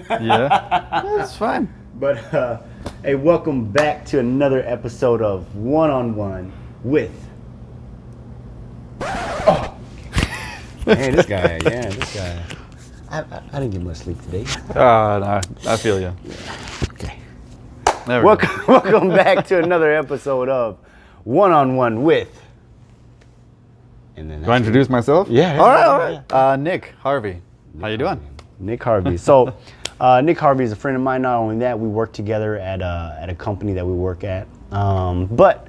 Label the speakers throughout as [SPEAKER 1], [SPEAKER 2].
[SPEAKER 1] Yeah, that's fine.
[SPEAKER 2] But hey, welcome back to another episode of One on One with. Oh, man, this guy. I didn't get much sleep today.
[SPEAKER 1] No, I feel you.
[SPEAKER 2] Okay.
[SPEAKER 1] There we go.
[SPEAKER 2] Welcome back to another episode of One on One with. And then
[SPEAKER 1] Do I introduce myself?
[SPEAKER 2] Yeah.
[SPEAKER 1] All right. Nick Harvey. How you doing?
[SPEAKER 2] Nick Harvey. So, Nick Harvey is a friend of mine. Not only that, we work together at a company that we work at. But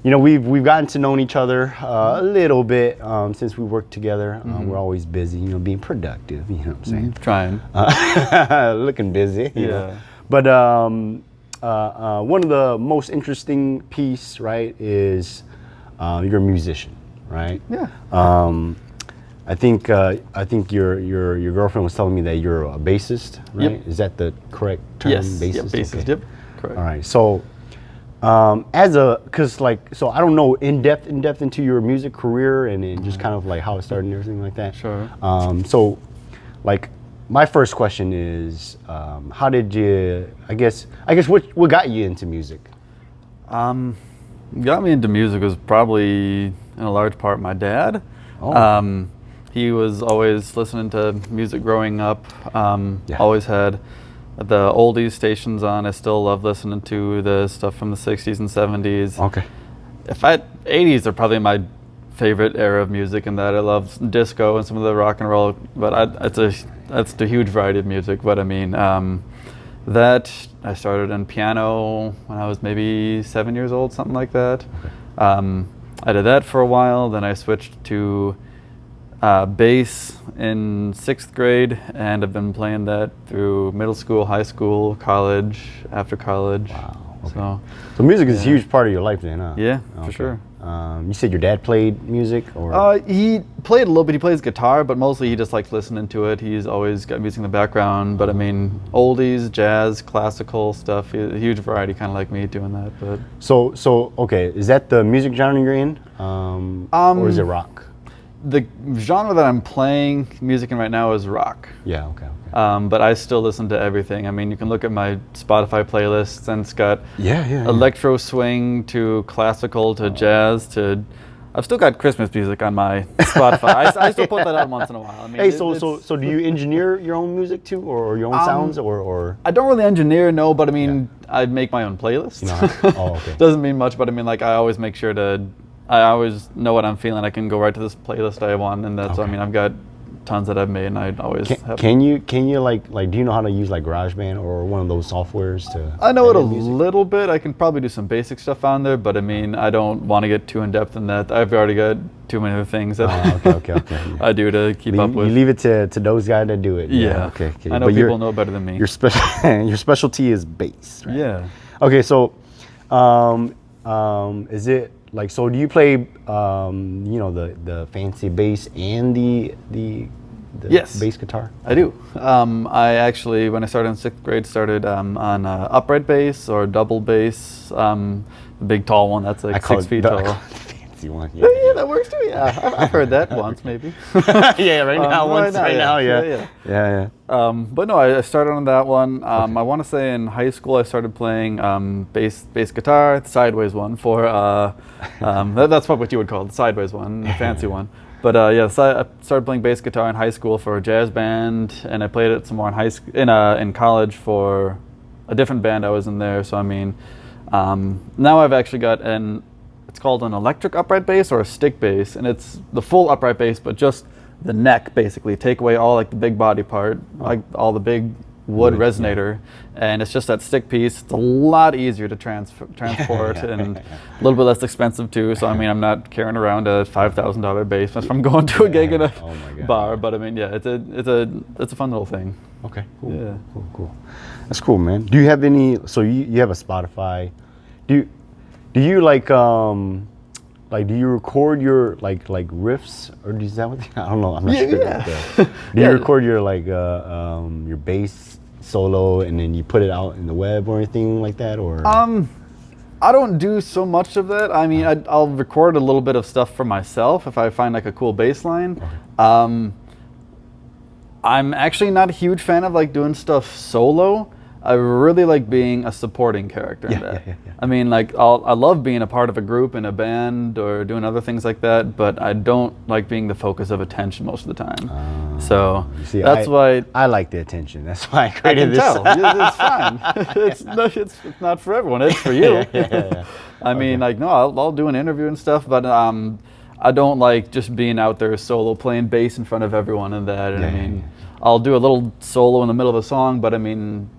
[SPEAKER 2] you know, we've gotten to know each other a little bit since we work together. We're always busy, you know, being productive. You know what I'm saying?
[SPEAKER 1] Trying.
[SPEAKER 2] Looking busy. You
[SPEAKER 1] Yeah.
[SPEAKER 2] know? But one of the most interesting piece, right, is you're a musician, right?
[SPEAKER 1] Yeah.
[SPEAKER 2] I think your girlfriend was telling me that you're a bassist, right?
[SPEAKER 1] Yep.
[SPEAKER 2] Is that the correct term?
[SPEAKER 1] Yes.
[SPEAKER 2] Bassist.
[SPEAKER 1] Yep, bassist.
[SPEAKER 2] Okay.
[SPEAKER 1] Yep. Correct.
[SPEAKER 2] All right. So, so I don't know in depth into your music career and just kind of like how it started and everything like that.
[SPEAKER 1] Sure.
[SPEAKER 2] So, like, my first question is, how did you? I guess what got you into music?
[SPEAKER 1] Got me into music was probably in a large part my dad.
[SPEAKER 2] Oh.
[SPEAKER 1] He was always listening to music growing up.
[SPEAKER 2] Yeah.
[SPEAKER 1] Always had the oldies stations on. I still love listening to the stuff from the 60s and 70s.
[SPEAKER 2] Okay.
[SPEAKER 1] 80s are probably my favorite era of music, in that I love disco and some of the rock and roll, but that's a huge variety of music. But I mean, that I started in piano when I was maybe 7 years old, something like that.
[SPEAKER 2] Okay.
[SPEAKER 1] I did that for a while, then I switched to bass in 6th grade, and I've been playing that through middle school, high school, college, after college.
[SPEAKER 2] Wow. Okay.
[SPEAKER 1] So
[SPEAKER 2] music is a huge part of your life then, huh?
[SPEAKER 1] yeah,
[SPEAKER 2] Okay.
[SPEAKER 1] for sure.
[SPEAKER 2] You said your dad played music, or?
[SPEAKER 1] He played a little bit. He plays guitar, but mostly he just likes listening to it. He's always got music in the background. But I mean, oldies, jazz, classical stuff. A huge variety, kind of like me doing that. But
[SPEAKER 2] So okay, is that the music genre you're in, or is it rock?
[SPEAKER 1] the genre that I'm playing music in right now is rock.
[SPEAKER 2] Yeah. Okay.
[SPEAKER 1] But I still listen to everything. I mean, you can look at my Spotify playlists, and it's got
[SPEAKER 2] Yeah.
[SPEAKER 1] electro swing to classical to jazz to. I've still got Christmas music on my Spotify. I still put that on once in a while. I mean,
[SPEAKER 2] Hey, so do you engineer your own music too, or your own sounds, or?
[SPEAKER 1] I don't really engineer, no, but I mean, I make my own playlists.
[SPEAKER 2] You know, oh, okay.
[SPEAKER 1] Doesn't mean much, but I mean, like, I always make sure to. I always know what I'm feeling. I can go right to this playlist I want, and that's.
[SPEAKER 2] Okay.
[SPEAKER 1] I mean, I've got tons that I've made, and I always have.
[SPEAKER 2] Can you like do you know how to use like GarageBand or one of those softwares to?
[SPEAKER 1] I know it a
[SPEAKER 2] edit music?
[SPEAKER 1] little bit. I can probably do some basic stuff on there, but I mean, I don't want to get too in depth in that. I've already got too many other things that
[SPEAKER 2] Okay. Yeah.
[SPEAKER 1] I do to keep up with.
[SPEAKER 2] You leave it to those guys that do it.
[SPEAKER 1] Yeah.
[SPEAKER 2] Okay.
[SPEAKER 1] I know
[SPEAKER 2] But
[SPEAKER 1] people know better than me.
[SPEAKER 2] Your your specialty is bass, right?
[SPEAKER 1] Yeah.
[SPEAKER 2] Okay, so is it like, so do you play the fancy bass and the
[SPEAKER 1] Yes.
[SPEAKER 2] bass guitar?
[SPEAKER 1] I do. I actually, when I started in 6th grade, started on upright bass or double bass, the big tall one that's like
[SPEAKER 2] I call
[SPEAKER 1] 6
[SPEAKER 2] it
[SPEAKER 1] feet
[SPEAKER 2] the
[SPEAKER 1] tall.
[SPEAKER 2] fancy one.
[SPEAKER 1] Yeah, that works too. Yeah, I've heard that once maybe.
[SPEAKER 2] Yeah, right now,
[SPEAKER 1] Yeah.
[SPEAKER 2] yeah.
[SPEAKER 1] But no, I started on that one. I want to say in high school I started playing bass guitar, the sideways one for that's what you would call it, the sideways one, the fancy one. But so I started playing bass guitar in high school for a jazz band, and I played it some more in college for a different band I was in there. So I mean, now I've actually got it's called an electric upright bass or a stick bass, and it's the full upright bass, but just the neck basically. Take away all like the big body part, like all the big wood resonator, and it's just that stick piece. It's a lot easier to transport and a little bit less expensive too. So I mean, I'm not carrying around a $5,000 bass if I'm going to a gig at a bar. But I mean, yeah, it's a fun little thing.
[SPEAKER 2] Okay, cool.
[SPEAKER 1] Yeah.
[SPEAKER 2] Cool. That's cool, man. Do you have any? So you have a Spotify. Do you like do you record your like riffs, or is that what? I don't know. I'm not sure.
[SPEAKER 1] Yeah.
[SPEAKER 2] Do you record your your bass solo and then you put it out in the web or anything like that, or?
[SPEAKER 1] I don't do so much of that. I mean, I'll record a little bit of stuff for myself if I find like a cool bass line. I'm actually not a huge fan of like doing stuff solo. I really like being a supporting character in that.
[SPEAKER 2] Yeah.
[SPEAKER 1] I mean, like, I love being a part of a group in a band or doing other things like that, but I don't like being the focus of attention most of the time. So
[SPEAKER 2] You see,
[SPEAKER 1] that's why
[SPEAKER 2] I like the attention. That's why I
[SPEAKER 1] I
[SPEAKER 2] created
[SPEAKER 1] can
[SPEAKER 2] this.
[SPEAKER 1] tell. It's fine. It's not for everyone. It's for you.
[SPEAKER 2] Yeah.
[SPEAKER 1] I mean, like, no, I'll do an interview and stuff, but I don't like just being out there solo playing bass in front of everyone and that. And I mean, I'll do a little solo in the middle of a song, but I mean,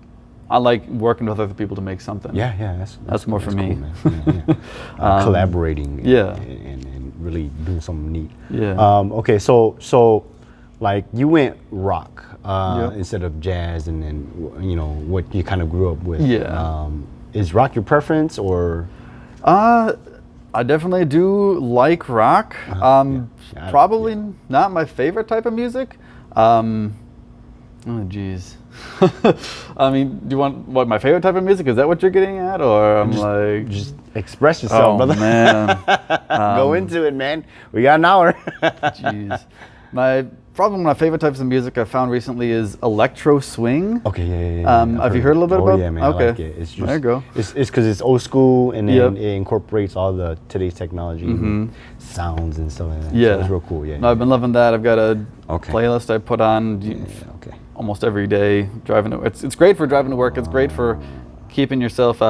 [SPEAKER 1] I like working with other people to make something.
[SPEAKER 2] Yeah.
[SPEAKER 1] That's more for me.
[SPEAKER 2] Cool, man. Yeah. Collaborating.
[SPEAKER 1] Yeah.
[SPEAKER 2] And really doing something neat.
[SPEAKER 1] Yeah.
[SPEAKER 2] Okay, so like you went rock
[SPEAKER 1] Yep.
[SPEAKER 2] instead of jazz, and then you know what you kind of grew up with.
[SPEAKER 1] Yeah.
[SPEAKER 2] Is rock your preference or?
[SPEAKER 1] I definitely do like rock.
[SPEAKER 2] Yeah,
[SPEAKER 1] Probably not my favorite type of music. Oh, geez. I mean, do you want what my favorite type of music? Is that what you're getting at, or I'm
[SPEAKER 2] Just express yourself, brother.
[SPEAKER 1] Man,
[SPEAKER 2] Go into it, man. We got an hour.
[SPEAKER 1] Jeez, my favorite types of music I found recently is electro swing.
[SPEAKER 2] Okay, yeah.
[SPEAKER 1] Have you heard a little bit about?
[SPEAKER 2] Yeah, man.
[SPEAKER 1] Okay,
[SPEAKER 2] I like it. It's just,
[SPEAKER 1] there you go.
[SPEAKER 2] It's because it's old school, and then
[SPEAKER 1] Yep.
[SPEAKER 2] it incorporates all the today's technology, and sounds and stuff like that.
[SPEAKER 1] Yeah,
[SPEAKER 2] so it's real cool. Yeah.
[SPEAKER 1] No, I've been loving that. I've got a
[SPEAKER 2] Okay.
[SPEAKER 1] playlist I put on
[SPEAKER 2] Okay.
[SPEAKER 1] almost every day driving to. It's great for driving to work. It's great for keeping yourself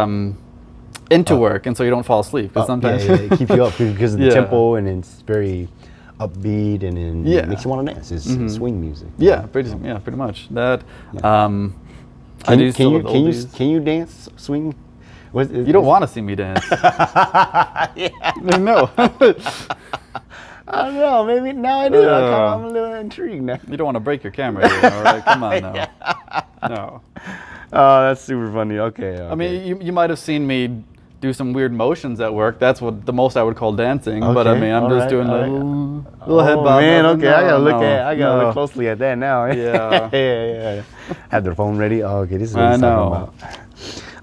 [SPEAKER 1] into work, and so you don't fall asleep. Because sometimes
[SPEAKER 2] it keeps you up because of the
[SPEAKER 1] Yeah.
[SPEAKER 2] tempo, and it's very upbeat, and then
[SPEAKER 1] Yeah.
[SPEAKER 2] it makes you want to dance. It's swing music.
[SPEAKER 1] pretty much that.
[SPEAKER 2] Can you dance swing?
[SPEAKER 1] You don't want to see me dance. No.
[SPEAKER 2] I don't know. Maybe now I do. I'm a little intrigued now.
[SPEAKER 1] You don't want to break your camera here, all right? Come on now. No.
[SPEAKER 2] Oh, that's super funny. Okay.
[SPEAKER 1] I mean, you might have seen me do some weird motions at work. That's what the most I would call dancing. But I
[SPEAKER 2] Okay,
[SPEAKER 1] mean, I'm just
[SPEAKER 2] alright,
[SPEAKER 1] doing
[SPEAKER 2] alright.
[SPEAKER 1] little head bob.
[SPEAKER 2] Man, okay. I gotta look
[SPEAKER 1] No.
[SPEAKER 2] I gotta look closely at that now.
[SPEAKER 1] Yeah.
[SPEAKER 2] yeah. Have their phone ready. Oh, okay. This is what
[SPEAKER 1] I
[SPEAKER 2] he's talking
[SPEAKER 1] know.
[SPEAKER 2] about.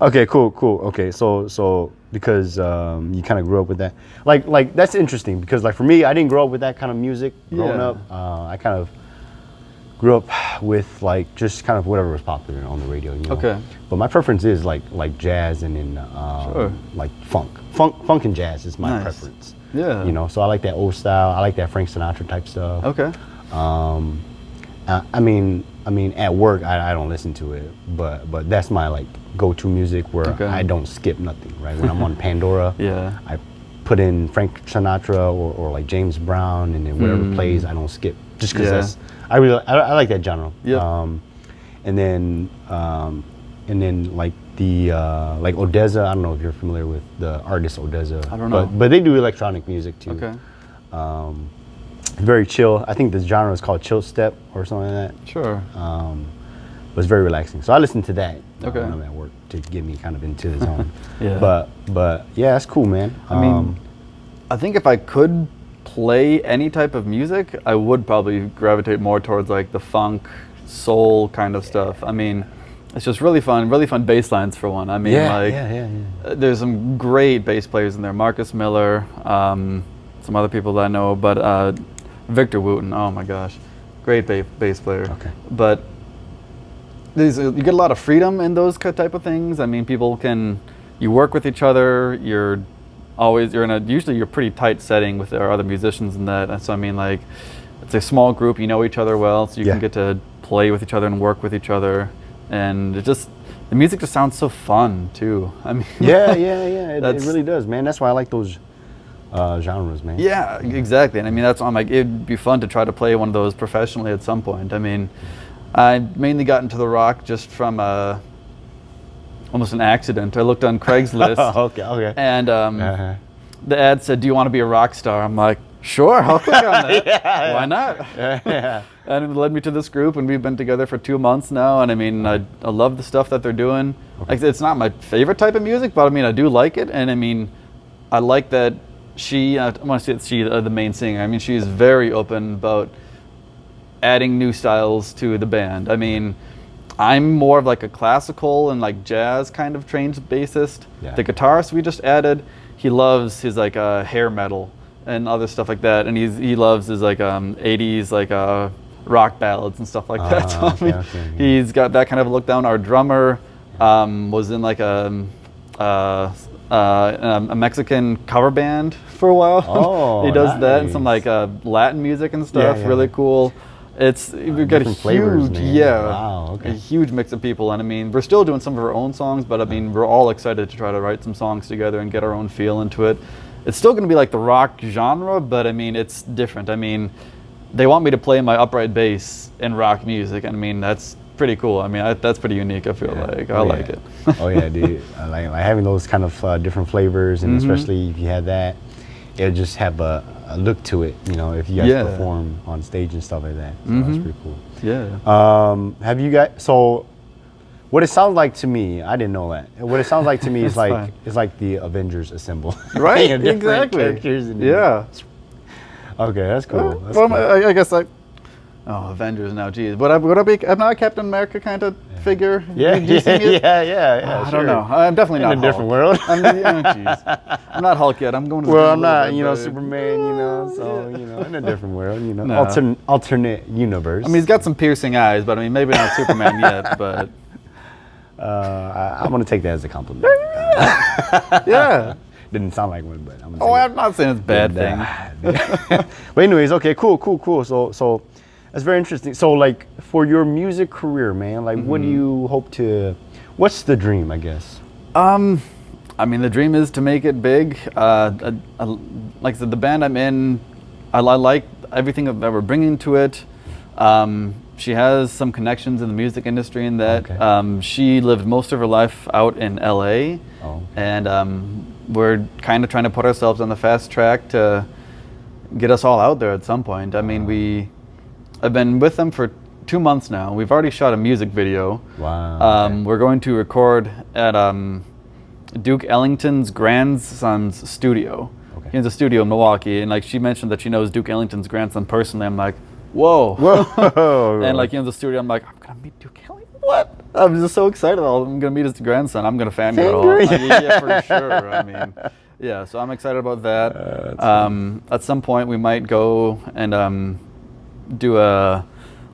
[SPEAKER 2] Okay, cool. Okay, so because you kind of grew up with that, like that's interesting because like for me, I didn't grow up with that kind of music growing
[SPEAKER 1] Yeah.
[SPEAKER 2] up. I kind of grew up with like just kind of whatever was popular on the radio. You know?
[SPEAKER 1] Okay.
[SPEAKER 2] But my preference is like jazz and then
[SPEAKER 1] Sure.
[SPEAKER 2] like funk and jazz is my
[SPEAKER 1] Nice.
[SPEAKER 2] preference.
[SPEAKER 1] Yeah.
[SPEAKER 2] You know, so I like that old style. I like that Frank Sinatra type stuff.
[SPEAKER 1] Okay.
[SPEAKER 2] I mean, at work I don't listen to it, but that's my like go-to music where
[SPEAKER 1] Okay.
[SPEAKER 2] I don't skip nothing. Right when I'm on Pandora,
[SPEAKER 1] Yeah.
[SPEAKER 2] I put in Frank Sinatra or like James Brown, and then whatever plays I don't skip just because
[SPEAKER 1] Yeah.
[SPEAKER 2] that's I like that genre.
[SPEAKER 1] Yep.
[SPEAKER 2] And then like the like Odessa. I don't know if you're familiar with the artist Odessa.
[SPEAKER 1] I don't know.
[SPEAKER 2] But they do electronic music too.
[SPEAKER 1] Okay.
[SPEAKER 2] Very chill. I think the genre is called chill step or something like that.
[SPEAKER 1] Sure.
[SPEAKER 2] But it's very relaxing. So I listen to that
[SPEAKER 1] Okay.
[SPEAKER 2] when I'm at work to get me kind of into the zone.
[SPEAKER 1] Yeah.
[SPEAKER 2] But yeah, that's cool, man.
[SPEAKER 1] I mean, I think if I could play any type of music, I would probably gravitate more towards like the funk, soul kind of stuff. I mean, it's just really fun bass lines for one. I mean, there's some great bass players in there. Marcus Miller, some other people that I know, but Victor Wooten, oh my gosh, great bass player.
[SPEAKER 2] Okay.
[SPEAKER 1] But you get a lot of freedom in those type of things. I mean, you work with each other. Usually you're pretty tight setting with our other musicians and that. And so I mean, like, it's a small group. You know each other well, so you can get to play with each other and work with each other. And the music just sounds so fun too. I mean,
[SPEAKER 2] it really does, man. That's why I like those genres, man.
[SPEAKER 1] Yeah, exactly. And I mean, that's why I'm like, it'd be fun to try to play one of those professionally at some point. I mean, I mainly got into the rock just from almost an accident. I looked on Craigslist.
[SPEAKER 2] Okay.
[SPEAKER 1] And the ad said, "Do you want to be a rock star?" I'm like, "Sure, I'll click on that. Why not?" And it led me to this group, and we've been together for 2 months now. And I mean, I love the stuff that they're doing. Like, it's not my favorite type of music, but I mean, I do like it. And I mean, I like that I want to say it's she, the main singer. I mean, she's very open about adding new styles to the band. I mean, I'm more of like a classical and like jazz kind of trained bassist.
[SPEAKER 2] Yeah.
[SPEAKER 1] The guitarist we just added, he loves his like hair metal and other stuff like that, and he loves his like 80s like rock ballads and stuff like that. So, I mean,
[SPEAKER 2] okay.
[SPEAKER 1] he's got that kind of a look down. Our drummer was in like a Mexican cover band for a while.
[SPEAKER 2] Oh,
[SPEAKER 1] he does that and
[SPEAKER 2] nice.
[SPEAKER 1] some like Latin music and stuff.
[SPEAKER 2] Yeah, yeah.
[SPEAKER 1] Really cool. We've got a
[SPEAKER 2] Different flavors,
[SPEAKER 1] huge,
[SPEAKER 2] man.
[SPEAKER 1] yeah,
[SPEAKER 2] Wow, okay.
[SPEAKER 1] a huge mix of people, and I mean, we're still doing some of our own songs, but I mean, we're all excited to try to write some songs together and get our own feel into it. It's still going to be like the rock genre, but I mean, it's different. I mean, they want me to play my upright bass in rock music, and I mean, that's pretty cool. I mean, that's pretty unique. I feel like I like it.
[SPEAKER 2] Oh yeah, dude. I like having those kind of different flavors, and especially if you had that, it'll just have a look to it. You know, if you guys perform on stage and stuff like that. So that's pretty cool.
[SPEAKER 1] Yeah.
[SPEAKER 2] Have you guys? So, what it sounds like to me, I didn't know that. What it sounds like to me is like
[SPEAKER 1] fine.
[SPEAKER 2] it's like the Avengers assemble.
[SPEAKER 1] Right.
[SPEAKER 2] Different
[SPEAKER 1] Exactly.
[SPEAKER 2] characters and
[SPEAKER 1] Yeah.
[SPEAKER 2] Okay, that's cool. That's
[SPEAKER 1] Well,
[SPEAKER 2] cool.
[SPEAKER 1] I guess Avengers now. Geez, would I be? I'm not a Captain America kind of figure.
[SPEAKER 2] Yeah,
[SPEAKER 1] Do you see me?
[SPEAKER 2] yeah.
[SPEAKER 1] I don't know. I'm definitely not
[SPEAKER 2] In a different
[SPEAKER 1] Hulk.
[SPEAKER 2] world.
[SPEAKER 1] I'm not Hulk yet. I'm going to.
[SPEAKER 2] Well, I'm not, Superman, so, in a different world,
[SPEAKER 1] No.
[SPEAKER 2] alternate universe.
[SPEAKER 1] I mean, he's got some piercing eyes, but I mean, maybe not Superman yet. But
[SPEAKER 2] I'm gonna take that as a compliment.
[SPEAKER 1] yeah.
[SPEAKER 2] Didn't sound like one, but I'm gonna
[SPEAKER 1] Oh,
[SPEAKER 2] take
[SPEAKER 1] I'm not saying it's a bad thing.
[SPEAKER 2] But anyways, okay, cool. So that's very interesting. So like for your music career, man, like what do you hope to? What's the dream, I guess?
[SPEAKER 1] I mean, the dream is to make it big. Like I said, the band I'm in, I like everything that we're bringing to it. She has some connections in the music industry in that she lived most of her life out in LA.
[SPEAKER 2] Oh.
[SPEAKER 1] And we're kind of trying to put ourselves on the fast track to get us all out there at some point. I mean, I've been with them for 2 months now. We've already shot a music video.
[SPEAKER 2] Wow. Okay.
[SPEAKER 1] We're going to record at Duke Ellington's grandson's studio.
[SPEAKER 2] Okay.
[SPEAKER 1] He has a studio in Milwaukee, and like she mentioned that she knows Duke Ellington's grandson personally. I'm like, whoa. And like in the studio, I'm like, I'm gonna meet Duke Ellington. What? I'm just so excited. I'm gonna meet his grandson. I'm gonna fangirl. Yeah, for sure. I mean, yeah. So I'm excited about that. At some point, we might go and do a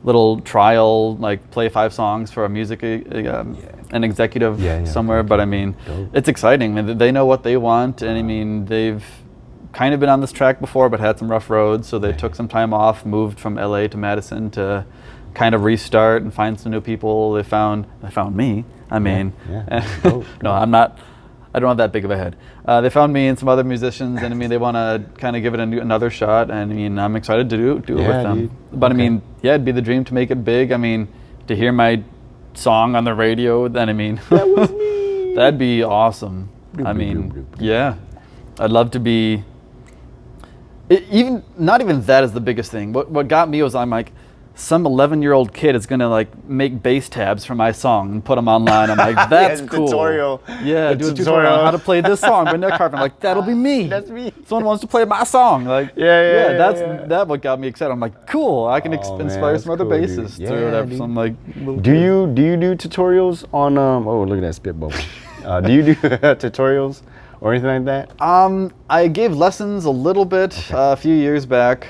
[SPEAKER 1] little trial, like play 5 songs for a music, an executive somewhere. But I mean, it's exciting. I mean, they know what they want, and I mean, they've kind of been on this track before, but had some rough roads. So they took some time off, moved from LA to Madison to kind of restart and find some new people. They found me. I mean, no, I don't have that big of a head. They found me and some other musicians, and I mean, they want to kind of give it another shot. And I mean, I'm excited to do it with them.
[SPEAKER 2] Dude.
[SPEAKER 1] But I mean, it'd be the dream to make it big. I mean, to hear my song on the radio, then I mean,
[SPEAKER 2] that was me.
[SPEAKER 1] That'd be awesome. I mean, yeah, I'd love to be. Not even that is the biggest thing. What got me was I'm like, some 11-year-old kid is gonna like make bass tabs for my song and put them online. I'm like, that's cool.
[SPEAKER 2] Tutorial.
[SPEAKER 1] Yeah, do a tutorial on how to play this song by Nick Harvey. I'm like, that'll be me.
[SPEAKER 2] That's me.
[SPEAKER 1] Someone wants to play my song. Like, that's what got me excited. I'm like, cool. I can inspire some other bassists or whatever.
[SPEAKER 2] Dude.
[SPEAKER 1] So I'm like,
[SPEAKER 2] Do you do tutorials on oh, look at that spit bubble. Do you do tutorials or anything like that?
[SPEAKER 1] I gave lessons a little bit a few years back.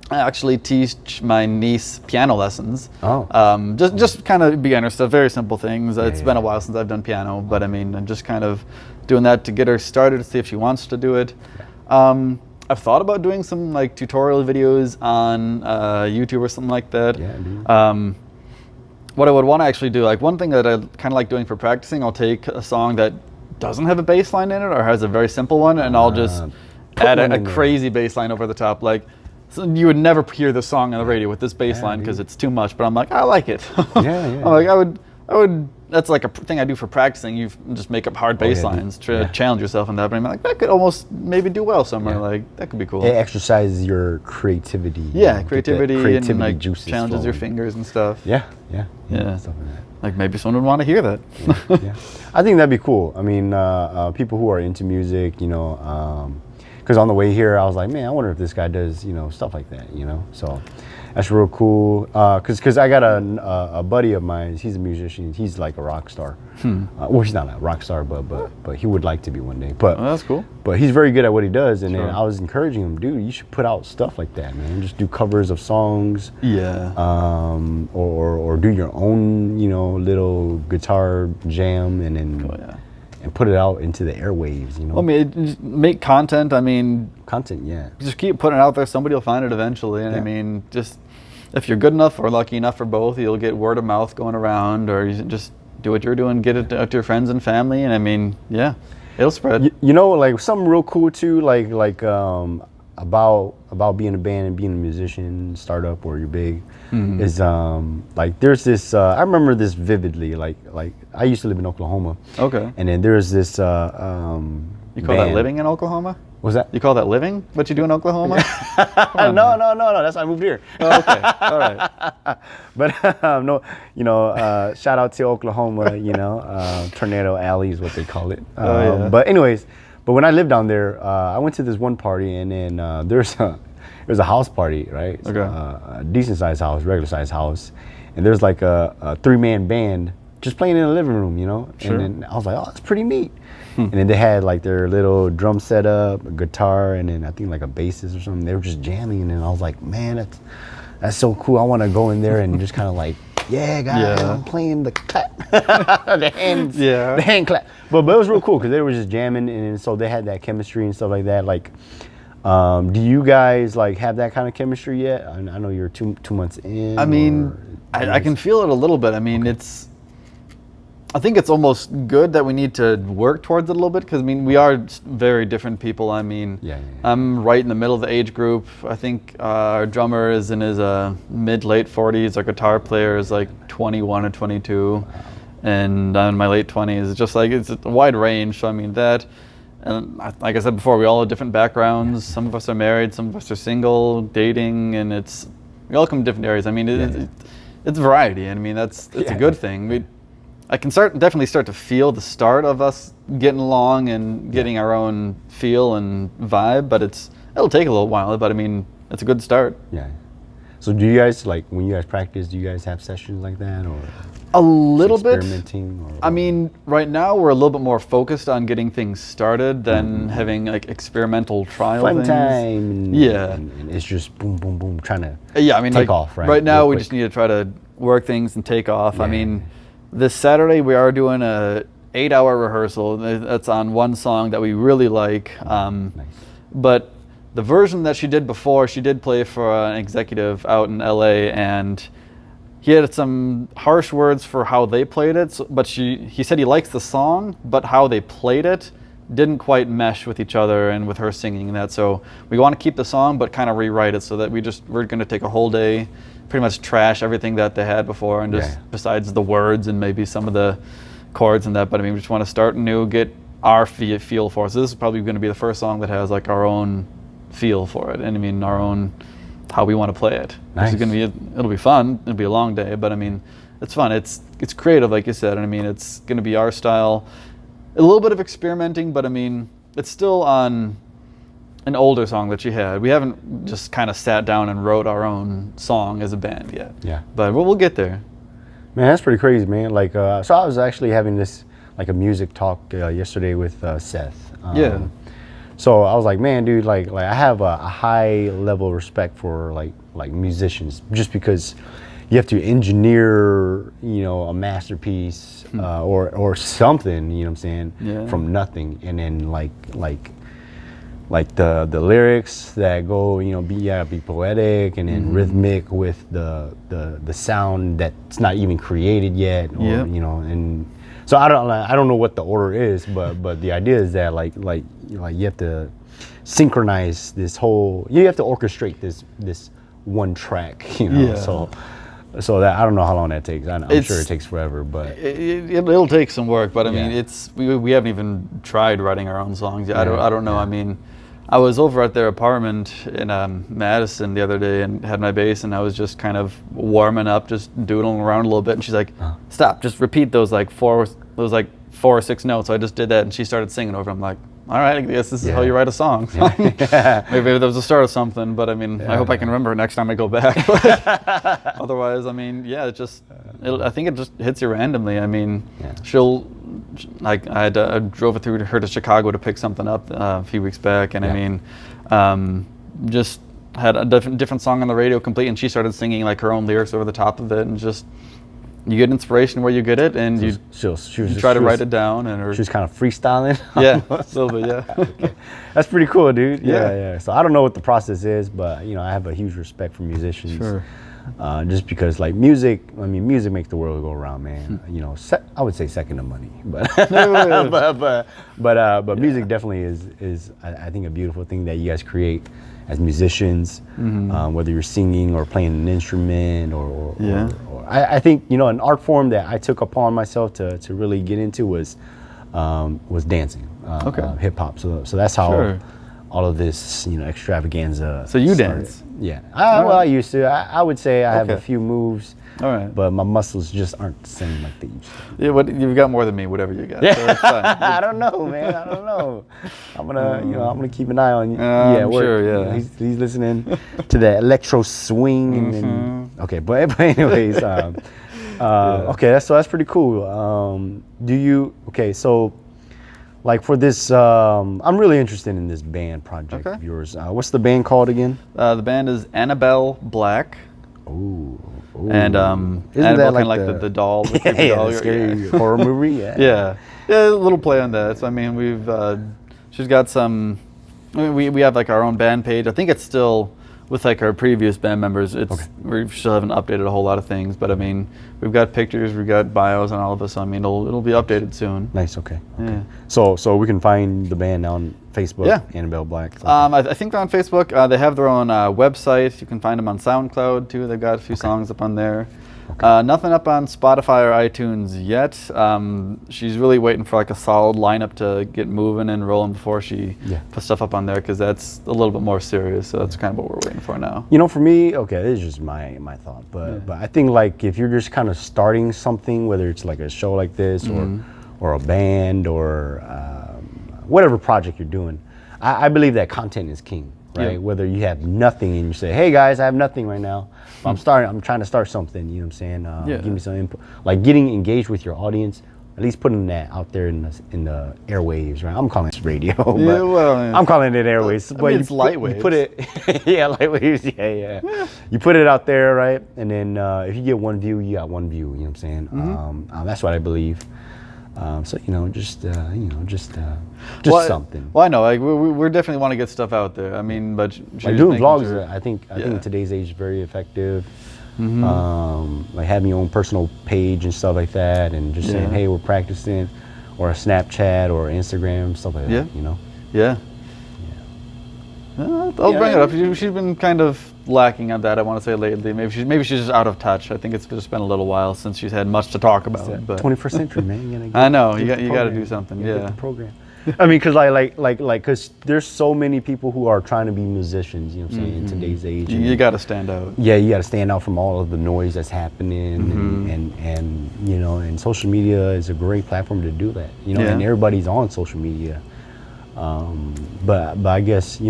[SPEAKER 1] I actually teach my niece piano lessons. Just kind of beginner stuff, very simple things. It's been a while since I've done piano, but I mean, I'm just kind of doing that to get her started, to see if she wants to do it. I've thought about doing some like tutorial videos on YouTube or something like that.
[SPEAKER 2] Yeah, dude.
[SPEAKER 1] What I would want to actually do, like one thing that I kind of like doing for practicing, I'll take a song that doesn't have a bass line in it or has a very simple one, and I'll just add a crazy bass line over the top. Like, so you would never hear the song on the radio with this bass line because it's too much, but I'm like, I like it. I'm like, I would, that's like a thing I do for practicing. You just make up hard bass lines to challenge yourself in that, but I'm like, that could almost maybe do well somewhere. Like, that could be cool.
[SPEAKER 2] It exercises your creativity.
[SPEAKER 1] Yeah, creativity
[SPEAKER 2] and
[SPEAKER 1] like
[SPEAKER 2] juices
[SPEAKER 1] challenges your fingers and stuff.
[SPEAKER 2] Yeah.
[SPEAKER 1] Yeah.
[SPEAKER 2] Stuff like that.
[SPEAKER 1] Like maybe someone would want to hear that.
[SPEAKER 2] I think that'd be cool. I mean, people who are into music, because on the way here, I was like, man, I wonder if this guy does, stuff like that, So that's real cool. Because I got a buddy of mine. He's a musician. He's like a rock star. Well, he's not a rock star, but he would like to be one day. But
[SPEAKER 1] that's cool.
[SPEAKER 2] But he's very good at what he does, and
[SPEAKER 1] Sure.
[SPEAKER 2] then I was encouraging him, dude, you should put out stuff like that, man. Just do covers of songs.
[SPEAKER 1] Yeah.
[SPEAKER 2] Or do your own, little guitar jam, and then.
[SPEAKER 1] Oh, yeah.
[SPEAKER 2] And put it out into the airwaves,
[SPEAKER 1] I mean, just make content. I mean,
[SPEAKER 2] content, yeah.
[SPEAKER 1] Just keep putting it out there. Somebody will find it eventually. And I mean, just if you're good enough or lucky enough for both, you'll get word of mouth going around, or you just do what you're doing, get it out to your friends and family. And I mean, yeah, it'll spread.
[SPEAKER 2] Like something real cool too, like about being a band and being a musician, startup or you're big, is like there's this. I remember this vividly. Like I used to live in Oklahoma.
[SPEAKER 1] Okay.
[SPEAKER 2] And then there's this.
[SPEAKER 1] You call
[SPEAKER 2] band.
[SPEAKER 1] that living in Oklahoma?
[SPEAKER 2] What's that?
[SPEAKER 1] You call that living? What you do in Oklahoma?
[SPEAKER 2] No. That's why I moved here.
[SPEAKER 1] Oh, okay. All right.
[SPEAKER 2] But no, shout out to Oklahoma. Tornado Alley is what they call it.
[SPEAKER 1] Yeah.
[SPEAKER 2] But anyways, when I lived down there, I went to this one party, and then there was a house party, right?
[SPEAKER 1] Okay.
[SPEAKER 2] A decent sized house, regular sized house, and there's like a 3-man band just playing in the living room,
[SPEAKER 1] Sure.
[SPEAKER 2] And then I was like, oh, that's pretty neat. And then they had like their little drum setup, a guitar, and then I think like a bassist or something. They were just jamming, and then I was like, man, that's so cool. I want to go in there and just kind of like, yeah, guys, I'm playing the clap, the hand clap. But it was real cool because they were just jamming, and so they had that chemistry and stuff like that. Like, do you guys like have that kind of chemistry yet? I know you're two months in.
[SPEAKER 1] I mean, I can feel it a little bit. I mean, I think it's almost good that we need to work towards it a little bit, because I mean, we are very different people. I mean, I'm right in the middle of the age group. I think our drummer is in his mid-late 40s. Our guitar player is like 21 or 22. Wow. And I'm in my late 20s. It's just like, it's a wide range. So I mean that, and like I said before, we all have different backgrounds. Some of us are married, some of us are single, dating, and we all come from different areas. I mean, it's variety, and I mean, it's a good thing. I can definitely start to feel the start of us getting along and getting our own feel and vibe, but it'll take a little while, but I mean, it's a good start.
[SPEAKER 2] Yeah. So do you guys, like, when you guys practice, do you guys have sessions like that, or?
[SPEAKER 1] A little bit.
[SPEAKER 2] Experimenting? Or?
[SPEAKER 1] I mean, right now we're a little bit more focused on getting things started than having like experimental trial
[SPEAKER 2] Fun
[SPEAKER 1] things.
[SPEAKER 2] Time.
[SPEAKER 1] And
[SPEAKER 2] it's just boom, boom, boom, trying to
[SPEAKER 1] take
[SPEAKER 2] off, right?
[SPEAKER 1] Right now
[SPEAKER 2] Real
[SPEAKER 1] we
[SPEAKER 2] quick.
[SPEAKER 1] just need to try to work things and take off.
[SPEAKER 2] Yeah.
[SPEAKER 1] I mean, this Saturday we are doing a 8-hour rehearsal. That's on one song that we really like.
[SPEAKER 2] Nice.
[SPEAKER 1] But the version that she did before, she did play for an executive out in LA, and he had some harsh words for how they played it, but he said he likes the song, but how they played it didn't quite mesh with each other and with her singing that. So we want to keep the song, but kind of rewrite it so that we're going to take a whole day, pretty much trash everything that they had before, and just besides the words and maybe some of the chords and that. But I mean, we just want to start new, get our feel for it. So this is probably going to be the first song that has like our own feel for it, and I mean our own how we want to play it.
[SPEAKER 2] Nice.
[SPEAKER 1] It'll be fun. It'll be a long day, but I mean, it's fun. It's creative, like you said, and I mean, it's going to be our style. A little bit of experimenting, but I mean, it's still on an older song that she had. We haven't just kind of sat down and wrote our own song as a band yet.
[SPEAKER 2] Yeah.
[SPEAKER 1] But we'll get there.
[SPEAKER 2] Man, that's pretty crazy, man. Like, so I was actually having this, like a music talk yesterday with Seth. So I was like, man, dude, like I have a high level of respect for like musicians, just because you have to engineer, a masterpiece or something, you know what I'm saying, from nothing, and then like the lyrics that go, be poetic and then rhythmic with the sound that's not even created yet, or and so I don't know what the order is, but the idea is that like you have to synchronize this whole, you have to orchestrate this one track, so that I don't know how long that takes. I'm sure it takes forever, but
[SPEAKER 1] it'll take some work. But I mean, we haven't even tried writing our own songs yet. I don't know. I mean, I was over at their apartment in Madison the other day and had my bass, and I was just kind of warming up, just doodling around a little bit, and she's like, "Stop! Just repeat those like four or 6 notes." So I just did that, and she started singing over. I'm like, all right, I guess this is how
[SPEAKER 2] Yeah.
[SPEAKER 1] you write a song. Maybe that was the start of something, but I mean, I hope I can remember next time I go back. Otherwise, I mean, yeah, I think it just hits you randomly. I mean, I drove her to Chicago to pick something up a few weeks back, and I mean, just had a different song on the radio complete, and she started singing like her own lyrics over the top of it, and just you get inspiration where you get it, and you try to write it down. And
[SPEAKER 2] she was kind of freestyling.
[SPEAKER 1] Yeah, a little bit, yeah.
[SPEAKER 2] Okay. That's pretty cool, dude.
[SPEAKER 1] Yeah.
[SPEAKER 2] Yeah. So I don't know what the process is, but I have a huge respect for musicians.
[SPEAKER 1] Sure.
[SPEAKER 2] Just because like music makes the world go around, man. I would say second to money, but but music definitely is I think a beautiful thing that you guys create as musicians, whether you're singing or playing an instrument or I think an art form that I took upon myself to really get into was dancing, hip hop. So that's how all of this extravaganza.
[SPEAKER 1] So you
[SPEAKER 2] started.
[SPEAKER 1] dance?
[SPEAKER 2] Yeah. I used to. I would say I have a few moves.
[SPEAKER 1] All right.
[SPEAKER 2] But my muscles just aren't the same like they used to.
[SPEAKER 1] Yeah, you've got more than me, whatever you got.
[SPEAKER 2] Yeah.
[SPEAKER 1] So that's fine.
[SPEAKER 2] I don't know, man. I don't know. I'm gonna keep an eye on you.
[SPEAKER 1] I'm sure, yeah.
[SPEAKER 2] He's listening to the electro swing and okay, but anyways, okay, so that's pretty cool. So like for this, I'm really interested in this band project of yours. What's the band called again?
[SPEAKER 1] The band is Annabelle Black.
[SPEAKER 2] Ooh.
[SPEAKER 1] And
[SPEAKER 2] Isn't
[SPEAKER 1] Annabelle,
[SPEAKER 2] that
[SPEAKER 1] like the doll, the
[SPEAKER 2] the
[SPEAKER 1] doll,
[SPEAKER 2] scary horror movie?
[SPEAKER 1] Yeah, a little play on that. So I mean, she's got some. We have like our own band page. I think it's still with like our previous band members. We still haven't updated a whole lot of things, but I mean, we've got pictures, we've got bios on all of us. So I mean, it'll be updated soon.
[SPEAKER 2] Nice. Okay.
[SPEAKER 1] Yeah.
[SPEAKER 2] So we can find the band on Facebook. Yeah. Annabelle Black.
[SPEAKER 1] I think they're on Facebook. They have their own website. You can find them on SoundCloud too. They've got a few songs up on there. Nothing up on Spotify or iTunes yet. She's really waiting for like a solid lineup to get moving and rolling before she puts stuff up on there, because that's a little bit more serious. So that's kind of what we're waiting for now.
[SPEAKER 2] For me, this is just my thought, but I think like if you're just kind of starting something, whether it's like a show like this or a band or whatever project you're doing, I believe that content is king. Right? Yeah. Whether you have nothing and you say, hey guys, I have nothing right now, but I'm trying to start something, you know what I'm saying? Give me some input. Like getting engaged with your audience, at least putting that out there in the airwaves, right? I'm calling it radio, but I'm calling it airwaves. But
[SPEAKER 1] it's light waves.
[SPEAKER 2] You put it, light waves, yeah. You put it out there, right? And then if you get one view, you got one view, you know what I'm saying? That's what I believe. So just something.
[SPEAKER 1] Well, I know, like we definitely want to get stuff out there. I mean, but
[SPEAKER 2] like doing vlogs, I think in today's age is very effective. Like having your own personal page and stuff like that, and just saying, hey, we're practicing, or a Snapchat or Instagram, stuff like that.
[SPEAKER 1] Yeah. I'll bring it up. She's been kind of lacking on that, I want to say, lately. Maybe she's just out of touch. I think it's just been a little while since she's had much to talk about. But
[SPEAKER 2] 21st century, man.
[SPEAKER 1] I know, you got to do something.
[SPEAKER 2] Get the program. I mean, because there's so many people who are trying to be musicians, you know what I'm saying, in today's age.
[SPEAKER 1] You got to stand out.
[SPEAKER 2] Yeah, you got to stand out from all of the noise that's happening, and social media is a great platform to do that, and everybody's on social media. But I guess,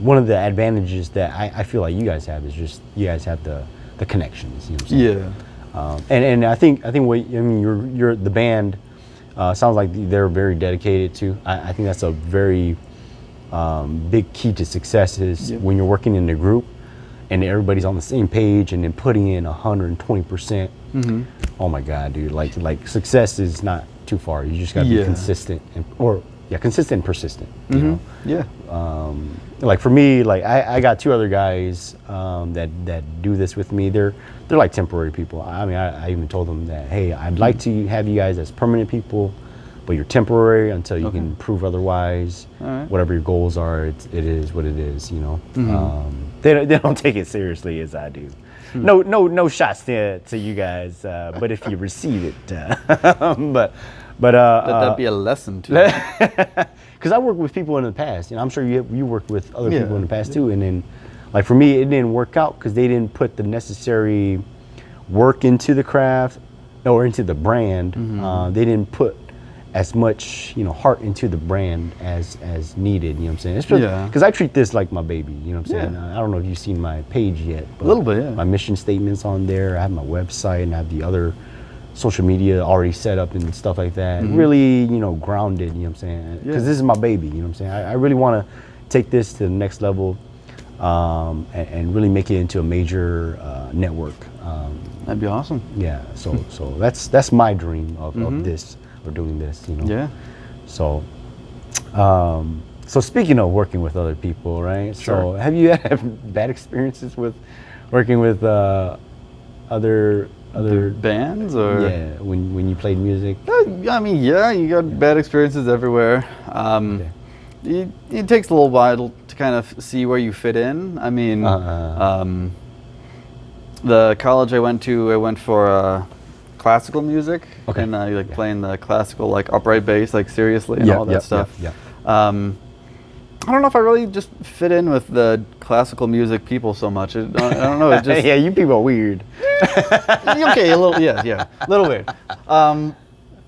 [SPEAKER 2] one of the advantages that I feel like you guys have is just you guys have the connections, you know what I'm saying? And I think you're the band sounds like they're very dedicated to. I think that's a very big key to success is when you're working in a group and everybody's on the same page and then putting in 120%. Oh my God, dude! Like success is not too far. You just gotta be consistent consistent and persistent. You know? Like for me, like I got two other guys that do this with me. They're like temporary people. I mean, I even told them that, hey, I'd like to have you guys as permanent people, but you're temporary until you can prove otherwise. Whatever your goals are, it is what it is. They don't take it seriously as I do. No shots to you guys, but if you receive it, but let
[SPEAKER 1] that be a lesson to you.
[SPEAKER 2] Because I worked with people in the past, I'm sure you worked with other people in the past too, and then like for me it didn't work out because they didn't put the necessary work into the craft or into the brand. They didn't put as much, heart into the brand as needed. You know what I'm saying?
[SPEAKER 1] Yeah.
[SPEAKER 2] Because I treat this like my baby. You know what I'm saying?
[SPEAKER 1] Yeah.
[SPEAKER 2] I don't know if you've seen my page yet. But
[SPEAKER 1] A little bit, yeah.
[SPEAKER 2] My mission statement's on there. I have my website and I have the other social media already set up and stuff like that. Really, grounded. You know what I'm saying? Because this is my baby. You know what I'm saying? I really want to take this to the next level, and really make it into a major network.
[SPEAKER 1] That'd be awesome.
[SPEAKER 2] Yeah. So that's my dream of this, or doing this.
[SPEAKER 1] Yeah.
[SPEAKER 2] So, so speaking of working with other people, right?
[SPEAKER 1] Sure.
[SPEAKER 2] So have you had bad experiences with working with other
[SPEAKER 1] bands, or
[SPEAKER 2] yeah, when you played music?
[SPEAKER 1] I mean, yeah, you got bad experiences everywhere. It takes a little while to kind of see where you fit in. I mean, the college I went for classical music, and I playing the classical upright bass, seriously, and all that stuff. I don't know if I really just fit in with the classical music people so much. I don't know. It just
[SPEAKER 2] yeah, you people are weird.
[SPEAKER 1] Okay, a little, yeah, a little weird.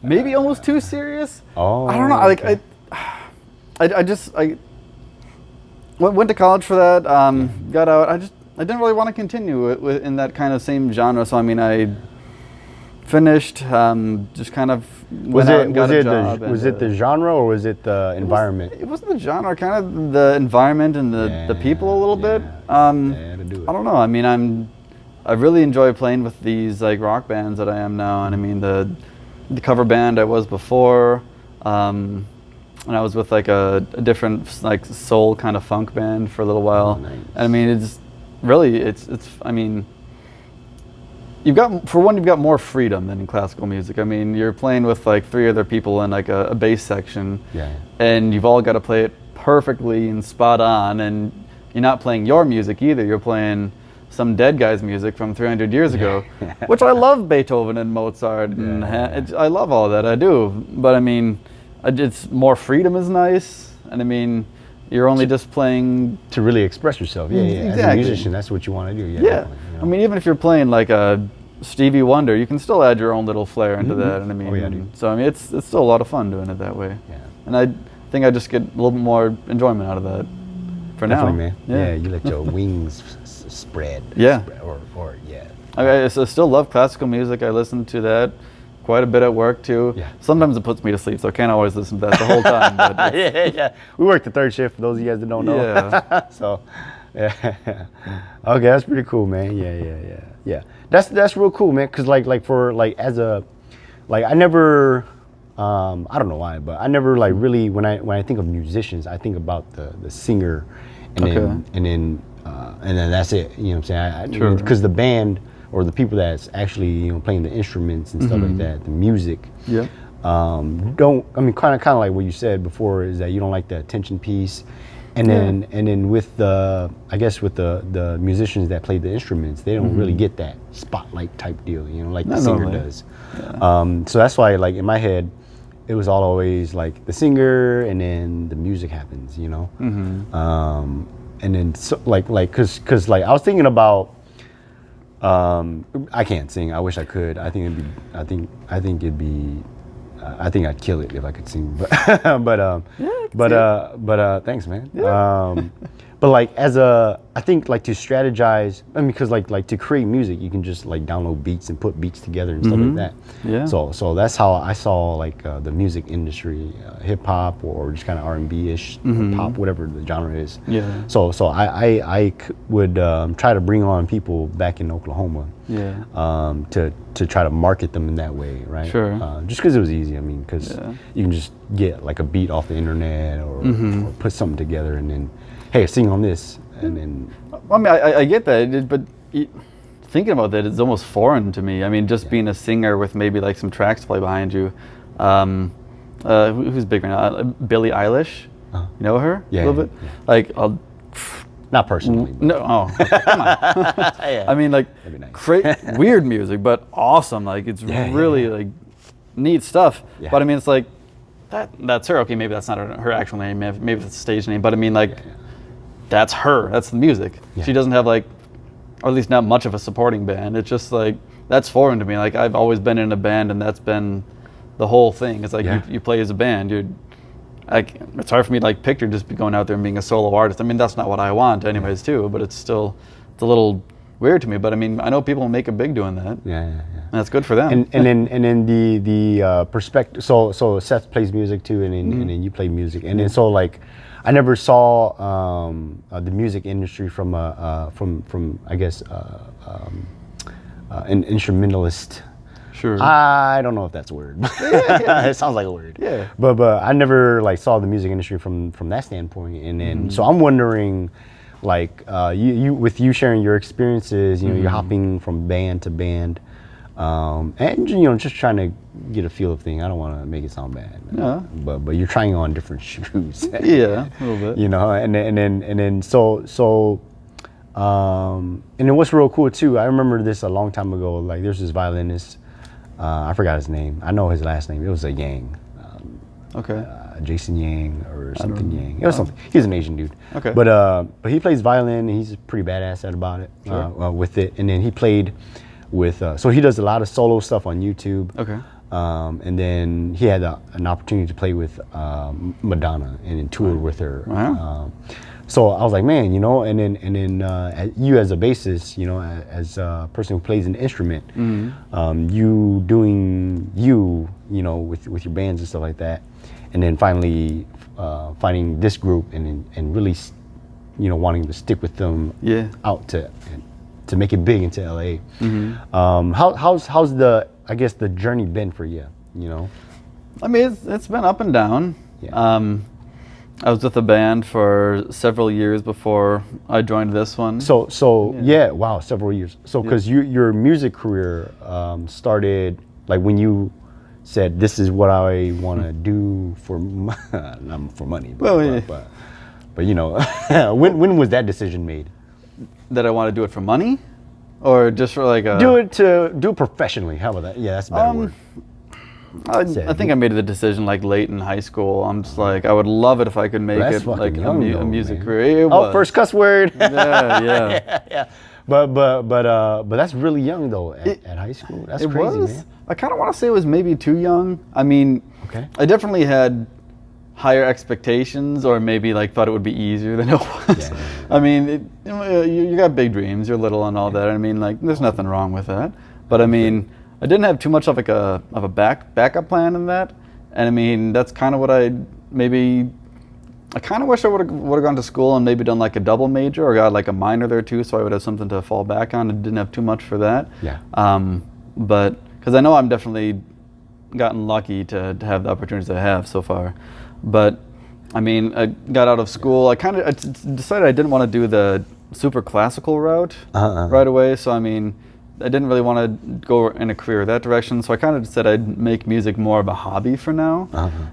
[SPEAKER 1] Maybe almost too serious.
[SPEAKER 2] Oh,
[SPEAKER 1] I don't know.
[SPEAKER 2] okay.
[SPEAKER 1] I went to college for that. Got out. I didn't really want to continue in that kind of same genre. So I mean, I finished. Just kind of went out and got a job.
[SPEAKER 2] Was it the genre or was it the environment?
[SPEAKER 1] It wasn't the genre. Kind of the environment and the people a little bit.
[SPEAKER 2] To do it.
[SPEAKER 1] I don't know. I mean, I really enjoy playing with these rock bands that I am now, and I mean the cover band I was before. And I was with a different soul kind of funk band for a little while.
[SPEAKER 2] Oh, nice.
[SPEAKER 1] And I mean, it's really I mean, you've got more freedom than in classical music. I mean, you're playing with 3 other people in a bass section, and you've all got to play it perfectly and spot on. And you're not playing your music either. You're playing some dead guy's music from 300 years ago, which I love Beethoven and Mozart, and I love all that. I do, but I mean, it's more freedom is nice, and I mean, you're only just playing
[SPEAKER 2] to really express yourself. Yeah,
[SPEAKER 1] exactly.
[SPEAKER 2] As a musician, that's what you want to do.
[SPEAKER 1] Yeah. I mean, even if you're playing a Stevie Wonder, you can still add your own little flair into that. And I mean, so I mean, it's still a lot of fun doing it that way.
[SPEAKER 2] Yeah.
[SPEAKER 1] And I think I just get a little bit more enjoyment out of that for
[SPEAKER 2] Definitely,
[SPEAKER 1] now.
[SPEAKER 2] Man. Yeah, you let your wings spread.
[SPEAKER 1] Yeah.
[SPEAKER 2] Or yeah.
[SPEAKER 1] I still love classical music. I listen to that quite a bit at work too.
[SPEAKER 2] Yeah.
[SPEAKER 1] Sometimes it puts me to sleep, so I can't always listen to that the whole time. But
[SPEAKER 2] yeah. We work the third shift for those of you guys that don't know.
[SPEAKER 1] Yeah.
[SPEAKER 2] So, yeah. Okay, that's pretty cool, man. Yeah. That's real cool, man. Cause as a I never I don't know why, but I never really when I think of musicians, I think about the singer, and then that's it. You know what I'm saying?
[SPEAKER 1] Sure.
[SPEAKER 2] Because the band or the people that's actually playing the instruments and stuff like that, the music.
[SPEAKER 1] Yeah.
[SPEAKER 2] Kind of like what you said before, is that you don't like the attention piece, and then with the musicians that play the instruments, they don't really get that spotlight type deal, like the singer does. Yeah. So that's why in my head, it was always the singer, and then the music happens, and then because I was thinking about. I can't sing. I wish I could. I think I'd kill it if I could sing. But thanks, man. Yeah. But I think to strategize. I mean, because to create music, you can just download beats and put beats together and stuff like that.
[SPEAKER 1] Yeah.
[SPEAKER 2] So that's how I saw the music industry, hip hop or just kind of R&B-ish, pop, whatever the genre is.
[SPEAKER 1] Yeah.
[SPEAKER 2] So I would try to bring on people back in Oklahoma.
[SPEAKER 1] Yeah.
[SPEAKER 2] To try to market them in that way, right?
[SPEAKER 1] Sure.
[SPEAKER 2] Just because it was easy. I mean, because you can just get a beat off the internet or put something together and then, hey, sing on this, and then.
[SPEAKER 1] I mean, I get that, but thinking about that, it's almost foreign to me. I mean, just being a singer with maybe some tracks to play behind you. Who's big right now? Billie Eilish. You know her?
[SPEAKER 2] Yeah.
[SPEAKER 1] A little bit.
[SPEAKER 2] Yeah. Not personally.
[SPEAKER 1] No. Oh, come on. I mean,
[SPEAKER 2] that'd be nice.
[SPEAKER 1] weird music, but awesome. It's really neat stuff. Yeah. But I mean, it's that's her. Okay, maybe that's not her actual name. Maybe it's a stage name. But I mean, that's her. That's the music. Yeah. She doesn't have or at least not much of a supporting band. It's just that's foreign to me. I've always been in a band, and that's been the whole thing. It's like
[SPEAKER 2] Yeah.
[SPEAKER 1] you play as a band. It's hard for me to like picture just going out there and being a solo artist. I mean, that's not what I want anyways too, but it's a little weird to me. But I mean, I know people make it big doing that.
[SPEAKER 2] Yeah.
[SPEAKER 1] And that's good for them.
[SPEAKER 2] And then the perspective. So Seth plays music too, and then you play music, and then so like, I never saw the music industry from I guess an instrumentalist.
[SPEAKER 1] Sure.
[SPEAKER 2] I don't know if that's a word. It sounds like a word.
[SPEAKER 1] Yeah.
[SPEAKER 2] But I never like saw the music industry from that standpoint, and then so I'm wondering, like you with you sharing your experiences, you know, you're hopping from band to band, and you know, just trying to get a feel of things. I don't want to make it sound bad.
[SPEAKER 1] Yeah.
[SPEAKER 2] But you're trying on different shoes.
[SPEAKER 1] Yeah, a little bit.
[SPEAKER 2] You know, and then so. And then what's real cool too, I remember this a long time ago, like there's this violinist, I forgot his name. I know his last name. It was a Yang.
[SPEAKER 1] Okay.
[SPEAKER 2] Jason Yang or something Yang. It was something. He's an Asian dude.
[SPEAKER 1] Okay.
[SPEAKER 2] But he plays violin, and he's pretty badass at about it,
[SPEAKER 1] Sure.
[SPEAKER 2] with it. And then he played with, so he does a lot of solo stuff on YouTube.
[SPEAKER 1] Okay.
[SPEAKER 2] And then he had an opportunity to play with Madonna and then toured with her.
[SPEAKER 1] Wow.
[SPEAKER 2] So I was like, man, you know, and then you as a bassist, you know, as a person who plays an instrument, you doing you know, with your bands and stuff like that, and then finally finding this group and really, you know, wanting to stick with them out to make it big into LA. How's the, I guess, the journey been for you? You know,
[SPEAKER 1] I mean, it's been up and down.
[SPEAKER 2] Yeah.
[SPEAKER 1] I was with a band for several years before I joined this one.
[SPEAKER 2] So yeah, wow, several years. So because your music career started like when you said, "This is what I want to do for not for money," but you know, when was that decision made?
[SPEAKER 1] That I want to do it for money, or just for like a
[SPEAKER 2] do it professionally. How about that? Yeah, that's a better word.
[SPEAKER 1] I think I made the decision like late in high school. I'm just like, I would love it if I could make it like a music career.
[SPEAKER 2] First cuss word.
[SPEAKER 1] Yeah.
[SPEAKER 2] Yeah. But that's really young though at high school. That's crazy, man.
[SPEAKER 1] I kind of want to say it was maybe too young. I mean,
[SPEAKER 2] okay.
[SPEAKER 1] I definitely had higher expectations, or maybe like thought it would be easier than it was.
[SPEAKER 2] Yeah.
[SPEAKER 1] I mean, you got big dreams. You're little and all that. I mean, like, there's nothing wrong with that. But I mean, I didn't have too much of like a backup plan in that, and I mean, that's kind of what I kind of wish I would have gone to school and maybe done like a double major or got like a minor there too, so I would have something to fall back on and didn't have too much for that.
[SPEAKER 2] Yeah.
[SPEAKER 1] But because I know I'm definitely gotten lucky to have the opportunities I have so far, but I mean, I got out of school. I decided I didn't want to do the super classical route right away. So I mean, I didn't really want to go in a career that direction, so I kind of said I'd make music more of a hobby for now,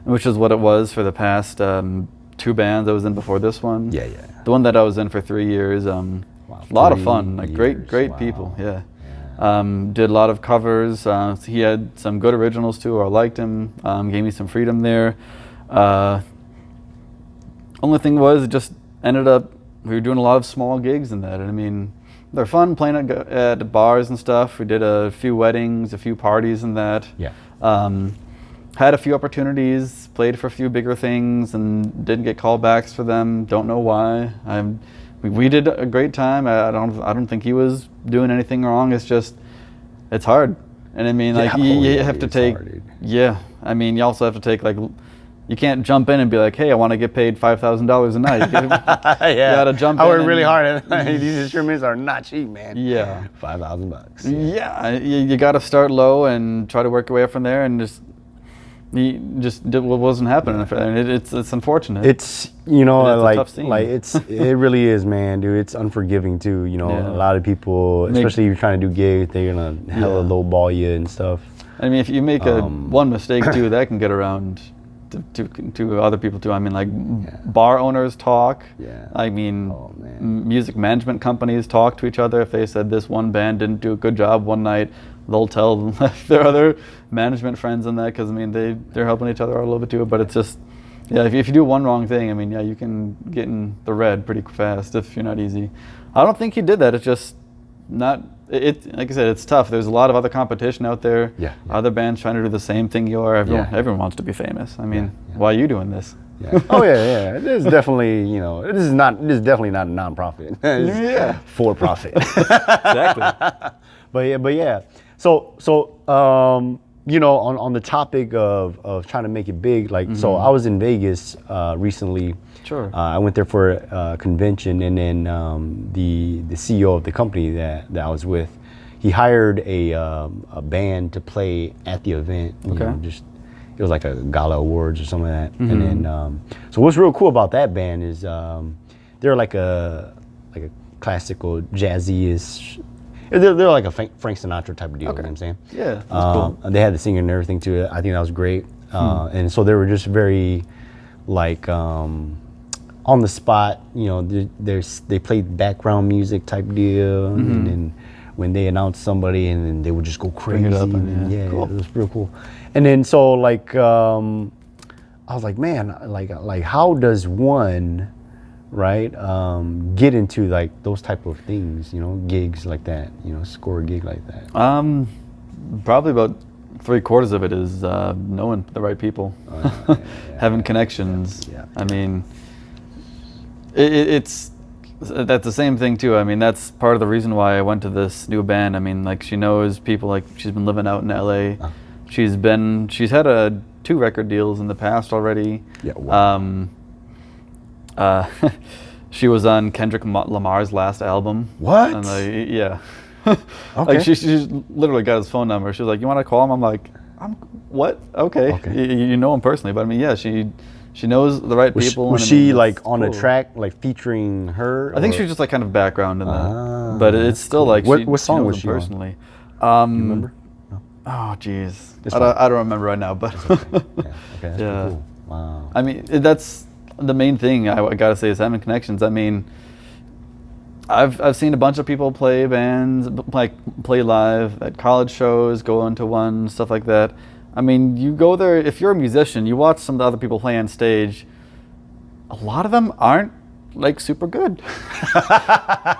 [SPEAKER 1] which is what it was for the past 2 bands I was in before this one.
[SPEAKER 2] Yeah.
[SPEAKER 1] The one that I was in for 3 years, a lot of fun, like great people, yeah. Did a lot of covers. He had some good originals too, I liked him, gave me some freedom there. Only thing was, it just ended up, we were doing a lot of small gigs in that, and I mean, they're fun playing at bars and stuff. We did a few weddings, a few parties and that.
[SPEAKER 2] Yeah.
[SPEAKER 1] Had a few opportunities, played for a few bigger things, and didn't get callbacks for them. Don't know why. We did a great time. I don't think he was doing anything wrong. It's just, it's hard. And I mean, like you have to take. Hard, I mean, you also have to take like. You can't jump in and be like, "Hey, I want to get paid $5,000 a night." You gotta jump in.
[SPEAKER 2] I work really hard. These instruments are not cheap, man.
[SPEAKER 1] Yeah.
[SPEAKER 2] $5,000.
[SPEAKER 1] Yeah, you got to start low and try to work your way up from there, and just did what wasn't happening. And it's unfortunate.
[SPEAKER 2] It's, you know,
[SPEAKER 1] it's a tough scene.
[SPEAKER 2] it really is, man, dude. It's unforgiving too. You know, a lot of people, especially if you're trying to do gigs, they're gonna hella lowball you and stuff.
[SPEAKER 1] I mean, if you make one mistake too, that can get around to other people too. I mean, like bar owners talk.
[SPEAKER 2] Yeah.
[SPEAKER 1] I mean, music management companies talk to each other. If they said this one band didn't do a good job one night, they'll tell their other management friends in that, because I mean they're helping each other out a little bit too. But it's just, if you do one wrong thing, I mean, you can get in the red pretty fast if you're not easy. I don't think he did that. It's just not it. Like I said, it's tough. There's a lot of other competition out there.
[SPEAKER 2] Yeah.
[SPEAKER 1] Other bands trying to do the same thing you are. Everyone wants to be famous. I mean, why are you doing this?
[SPEAKER 2] Yeah. Oh yeah. This is definitely, this is definitely not a nonprofit. It's for profit.
[SPEAKER 1] Exactly.
[SPEAKER 2] But yeah. So on the topic of trying to make it big, like, so I was in Vegas recently.
[SPEAKER 1] Sure.
[SPEAKER 2] I went there for a convention, and then the CEO of the company that I was with, he hired a band to play at the event. It was like a gala awards or something like that. And then so what's real cool about that band is they're like a classical jazzy-ish. They're like a Frank Sinatra type of deal. You know what I'm saying?
[SPEAKER 1] Yeah, that's cool.
[SPEAKER 2] They had the singer and everything to it. I think that was great. And so they were just very like on the spot. They played background music type deal, and then when they announced somebody, and then they would just go crazy.
[SPEAKER 1] Bring it up
[SPEAKER 2] Cool. It was real cool. And then so like I was like, man, like how does one, right, get into like those type of things, gigs like that, score a gig like that?
[SPEAKER 1] Probably about 3/4 of it is knowing the right people, having connections.
[SPEAKER 2] Yeah.
[SPEAKER 1] I mean, that's the same thing too. I mean, that's part of the reason why I went to this new band. I mean, like, she knows people. Like, she's been living out in LA. She's had 2 record deals in the past already.
[SPEAKER 2] Yeah. Wow.
[SPEAKER 1] She was on Kendrick Lamar's last album.
[SPEAKER 2] What?
[SPEAKER 1] And yeah.
[SPEAKER 2] Okay.
[SPEAKER 1] Like, she's literally got his phone number. She was like, "You want to call him?" I'm like, "What? Okay." You know him personally, but I mean, yeah, she knows the right people.
[SPEAKER 2] Was she like on a track, like featuring her?
[SPEAKER 1] I think she was just like kind of background in that, but it's still like
[SPEAKER 2] what song was she
[SPEAKER 1] personally.
[SPEAKER 2] You remember? No.
[SPEAKER 1] Oh, geez,
[SPEAKER 2] It's
[SPEAKER 1] I don't remember right now, but
[SPEAKER 2] Okay, that's pretty cool. Wow.
[SPEAKER 1] I mean, that's the main thing I gotta say is having connections. I mean, I've seen a bunch of people play bands, like play live at college shows, go into one, stuff like that. I mean, you go there, if you're a musician, you watch some of the other people play on stage, a lot of them aren't like super good.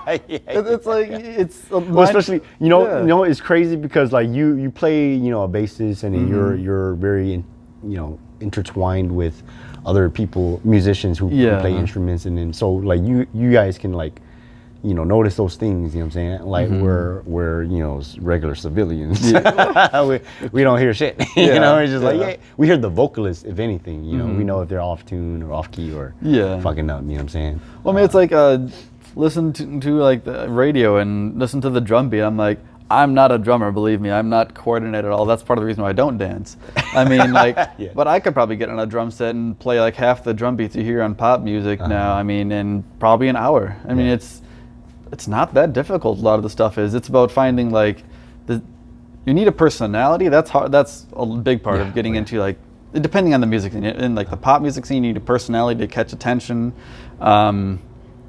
[SPEAKER 1] It's like,
[SPEAKER 2] especially, it's crazy because like you play, a bassist, and then you're very, intertwined with other people, musicians who play instruments, and then so like you guys can like, notice those things, what I'm saying? Like we're regular civilians. we don't hear shit. It's just like, we hear the vocalists, if anything, we know if they're off tune or off key or fucking up, you know what I'm saying?
[SPEAKER 1] Well, I mean, it's like listen to like the radio and listen to the drum beat. I'm like, I'm not a drummer, believe me. I'm not coordinated at all. That's part of the reason why I don't dance. I mean, like, but I could probably get on a drum set and play like half the drum beats you hear on pop music now. I mean, in probably an hour. I mean, it's not that difficult. A lot of the stuff is. It's about finding like you need a personality. That's hard. That's a big part of getting into, like, depending on the music scene. In like the pop music scene, you need a personality to catch attention.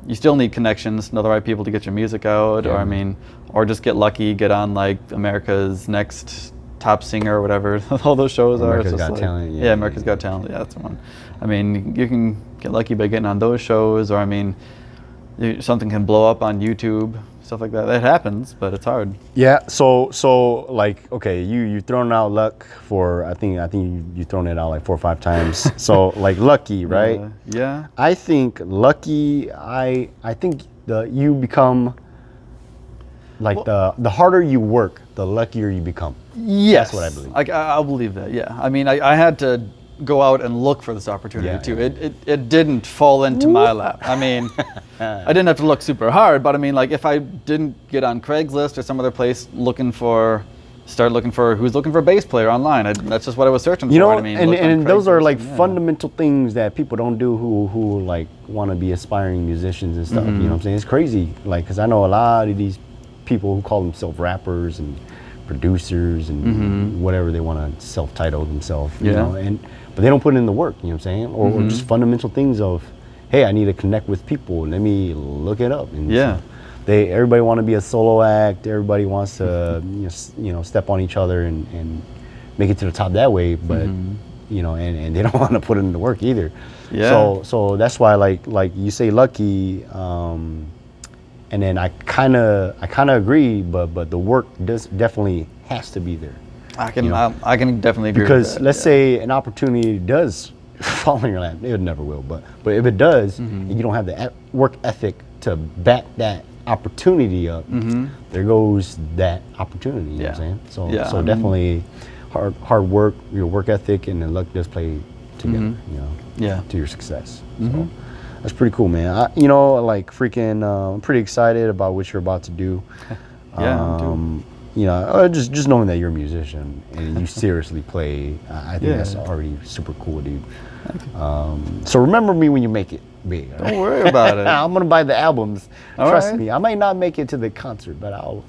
[SPEAKER 1] You still need connections, know the right people to get your music out, or just get lucky, get on like America's Next Top Singer or whatever all those shows
[SPEAKER 2] America's
[SPEAKER 1] are.
[SPEAKER 2] Got Talent.
[SPEAKER 1] Yeah, America's Got Talent. Yeah, that's the one. I mean, you can get lucky by getting on those shows, or I mean, something can blow up on YouTube, stuff like that. That happens, but it's hard.
[SPEAKER 2] Yeah. So like, okay, you've thrown out luck for I think you've thrown it out like 4 or 5 times. So like lucky, right?
[SPEAKER 1] Yeah.
[SPEAKER 2] I think lucky. I think you become like the harder you work, the luckier you become.
[SPEAKER 1] Yes.
[SPEAKER 2] That's what I believe.
[SPEAKER 1] I'll believe that. Yeah. I mean, I had to go out and look for this opportunity too. It didn't fall into my lap. I mean, I didn't have to look super hard, but I mean, like, if I didn't get on Craigslist or some other place start looking for who's looking for a bass player online, that's just what I was searching for. I mean,
[SPEAKER 2] and those are like fundamental things that people don't do who like want to be aspiring musicians and stuff. You know what I'm saying? It's crazy, like, because I know a lot of these people who call themselves rappers and producers and whatever they want to self-title themselves, you know, but they don't put in the work, you know what I'm saying? Or just fundamental things of, hey, I need to connect with people, let me look it up. And so everybody want to be a solo act, everybody wants to step on each other and make it to the top that way, but and they don't want to put in the work either. So that's why, like you say, lucky, And then I kind of agree, but the work definitely has to be there.
[SPEAKER 1] I can definitely agree
[SPEAKER 2] Because
[SPEAKER 1] with that.
[SPEAKER 2] let's say an opportunity does fall in your lap, it never will, but if it does, and you don't have the work ethic to back that opportunity up, there goes that opportunity. You know what I'm saying? So definitely hard work, your work ethic, and then luck does play together. You know, to your success. So that's pretty cool, man. Like freaking, I'm pretty excited about what you're about to do. You know, just knowing that you're a musician and you seriously play, I think that's already super cool, dude. So remember me when you make it big.
[SPEAKER 1] Don't worry about it.
[SPEAKER 2] I'm gonna buy the albums. Trust
[SPEAKER 1] right.
[SPEAKER 2] me. I might not make it to the concert, but I'll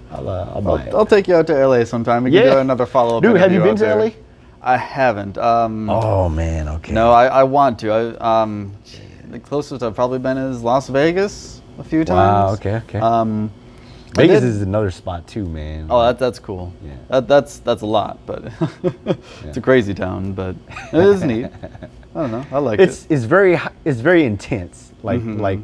[SPEAKER 2] buy it.
[SPEAKER 1] I'll take you out to LA sometime. We can do another follow-up.
[SPEAKER 2] Dude, have you been to LA?
[SPEAKER 1] I haven't.
[SPEAKER 2] Oh man, okay.
[SPEAKER 1] No, I want to. The closest I've probably been is Las Vegas a few times.
[SPEAKER 2] Wow. Okay. Vegas is another spot too, man.
[SPEAKER 1] Oh, that's cool. Yeah. That's a lot, but it's a crazy town, but it is neat. I don't know. I like it.
[SPEAKER 2] It's very intense. Like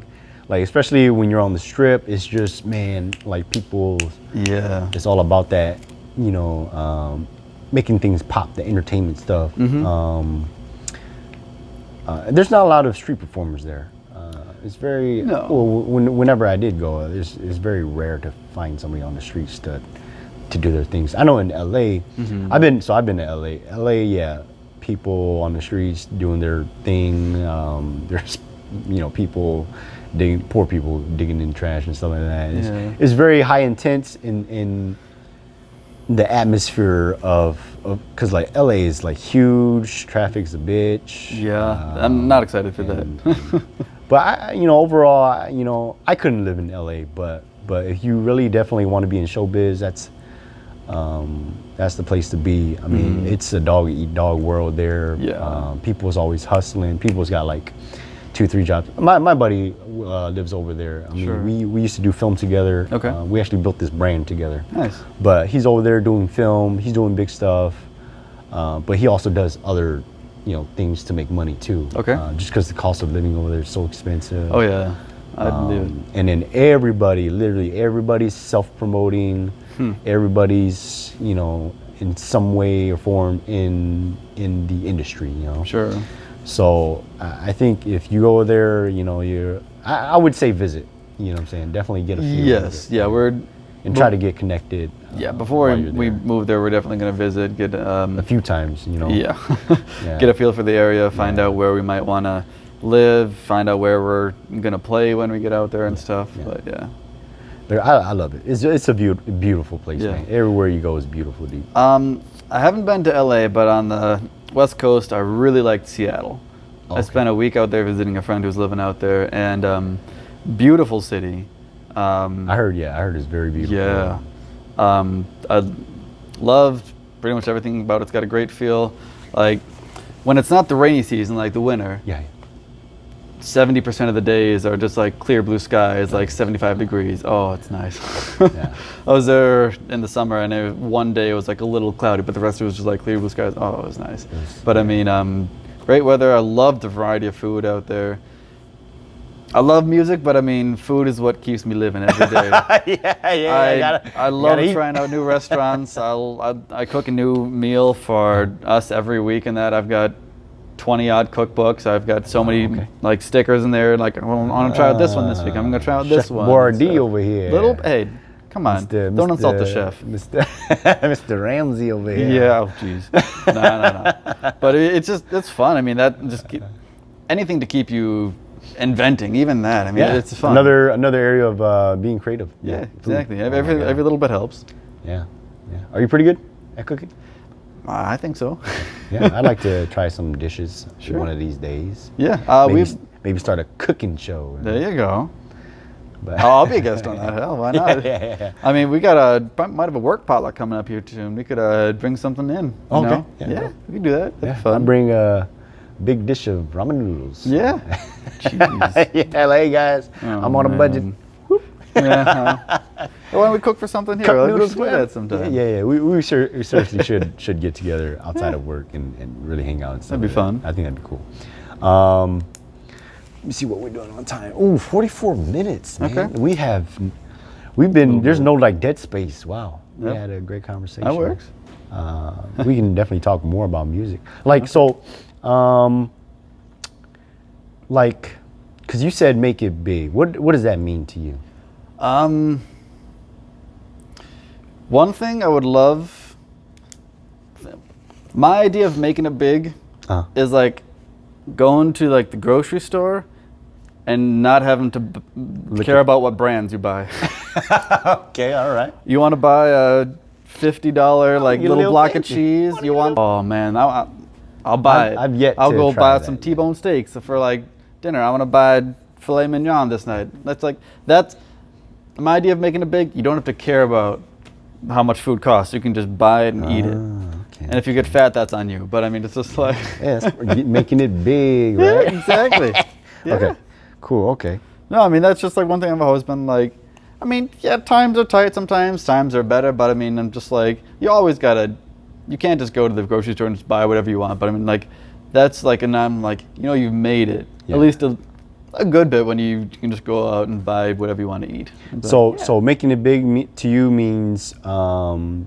[SPEAKER 2] especially when you're on the strip, it's just, man, like people.
[SPEAKER 1] Yeah.
[SPEAKER 2] It's all about that, you know, making things pop, the entertainment stuff. There's not a lot of street performers there. It's very whenever I did go, it's very rare to find somebody on the streets to do their things. I know in LA, I've been to LA. LA, people on the streets doing their thing. There's people poor people digging in trash and stuff like that. It's very high intense in the atmosphere of because like LA is like huge, traffic's a bitch.
[SPEAKER 1] I'm not excited for that.
[SPEAKER 2] But overall, I couldn't live in LA. But if you really definitely want to be in showbiz, that's the place to be. I mean, it's a dog eat dog world there. People's always hustling. People's got like 2-3 jobs. My buddy lives over there. I mean, we used to do film together.
[SPEAKER 1] Okay.
[SPEAKER 2] We actually built this brand together.
[SPEAKER 1] Nice.
[SPEAKER 2] But he's over there doing film. He's doing big stuff. But he also does other things to make money too.
[SPEAKER 1] Okay.
[SPEAKER 2] Just because the cost of living over there is so expensive.
[SPEAKER 1] Oh yeah, I believe it.
[SPEAKER 2] And then literally everybody's self-promoting. Everybody's in some way or form in the industry.
[SPEAKER 1] Sure.
[SPEAKER 2] So I think if you go there, I would say visit. You know what I'm saying? Definitely get a feel.
[SPEAKER 1] Yes.
[SPEAKER 2] Yeah. And try to get connected.
[SPEAKER 1] Before we move there, we're definitely going to visit, get
[SPEAKER 2] a few times,
[SPEAKER 1] Yeah. Get a feel for the area, find out where we might want to live, find out where we're going to play when we get out there and stuff. But
[SPEAKER 2] I love it. It's a beautiful place, man. Everywhere you go is beautiful, dude.
[SPEAKER 1] I haven't been to LA, but on the West Coast, I really liked Seattle. Okay. I spent a week out there visiting a friend who's living out there, and beautiful city.
[SPEAKER 2] I heard it's very beautiful.
[SPEAKER 1] Yeah. I loved pretty much everything about it. It's got a great feel. Like, when it's not the rainy season, like the winter, 70% of the days are just like clear blue skies, like 75 degrees. Oh, it's nice. I was there in the summer, and one day it was like a little cloudy, but the rest of it was just like clear blue skies. Oh, it was nice. But I mean, great weather. I love the variety of food out there. I love music, but I mean, food is what keeps me living every day. I love trying out new restaurants. I cook a new meal for us every week, and that I've got 20 odd cookbooks. I've got so many like stickers in there. Like, I want to try out this one this week. I'm going to try out this one.
[SPEAKER 2] Boyardee over here.
[SPEAKER 1] Hey, come on, don't insult the chef.
[SPEAKER 2] Mr. Ramsey over here.
[SPEAKER 1] Yeah, oh jeez. No. But it's fun. I mean, anything to keep you inventing, even that. I mean, it's fun.
[SPEAKER 2] Another area of being creative.
[SPEAKER 1] Yeah, exactly. Every little bit helps.
[SPEAKER 2] Yeah. Are you pretty good at cooking?
[SPEAKER 1] I think so.
[SPEAKER 2] I'd like to try some dishes one of these days.
[SPEAKER 1] Yeah,
[SPEAKER 2] maybe start a cooking show.
[SPEAKER 1] There you go. But I'll be a guest on that. Hell, why not? I mean, we might have a work potluck coming up here soon. We could bring something in.
[SPEAKER 2] Okay.
[SPEAKER 1] Yeah, we can do that. That'd be fun.
[SPEAKER 2] I'll bring a big dish of ramen noodles.
[SPEAKER 1] Yeah. Jeez.
[SPEAKER 2] LA guys, I'm on a budget.
[SPEAKER 1] Why don't we cook for something here?
[SPEAKER 2] Cup noodles,
[SPEAKER 1] we should do that sometime.
[SPEAKER 2] Yeah. We seriously should get together outside of work and really hang out and stuff.
[SPEAKER 1] That'd be fun.
[SPEAKER 2] I think that'd be cool. Let me see what we're doing on time. Ooh, 44 minutes, man.
[SPEAKER 1] Okay.
[SPEAKER 2] We've been, there's no like dead space. Wow. We
[SPEAKER 1] Yep.
[SPEAKER 2] had a great conversation.
[SPEAKER 1] That works.
[SPEAKER 2] We can definitely talk more about music. Like, so, like, cause you said make it big. What does that mean to you?
[SPEAKER 1] One thing I would love, my idea of making it big is like going to like the grocery store and not having to care about what brands you buy.
[SPEAKER 2] Okay, all right.
[SPEAKER 1] You want to buy a $50 like
[SPEAKER 2] get a
[SPEAKER 1] little
[SPEAKER 2] little
[SPEAKER 1] block of
[SPEAKER 2] fancy.
[SPEAKER 1] cheese? You want? Oh man, I'll buy it.
[SPEAKER 2] I've yet
[SPEAKER 1] I'll
[SPEAKER 2] to
[SPEAKER 1] go
[SPEAKER 2] try
[SPEAKER 1] buy
[SPEAKER 2] that,
[SPEAKER 1] some
[SPEAKER 2] yeah.
[SPEAKER 1] T-bone steaks for like dinner. I want to buy filet mignon this night. That's my idea of making it big. You don't have to care about how much food costs. You can just buy it and eat it.
[SPEAKER 2] Okay.
[SPEAKER 1] And if you get fat, that's on you. But I mean, it's just like
[SPEAKER 2] Yeah, that's making it big, right?
[SPEAKER 1] exactly. Yeah.
[SPEAKER 2] Okay, cool. Okay.
[SPEAKER 1] No, I mean that's just like one thing I've always been like. I mean, yeah, times are tight sometimes. Times are better, but I mean, I'm just like you always gotta. You can't just go to the grocery store and just buy whatever you want. But I mean, like that's like, and I'm like, you've made it
[SPEAKER 2] Yeah.
[SPEAKER 1] at least a good bit when you can just go out and buy whatever you want to eat. But,
[SPEAKER 2] So making it big to you means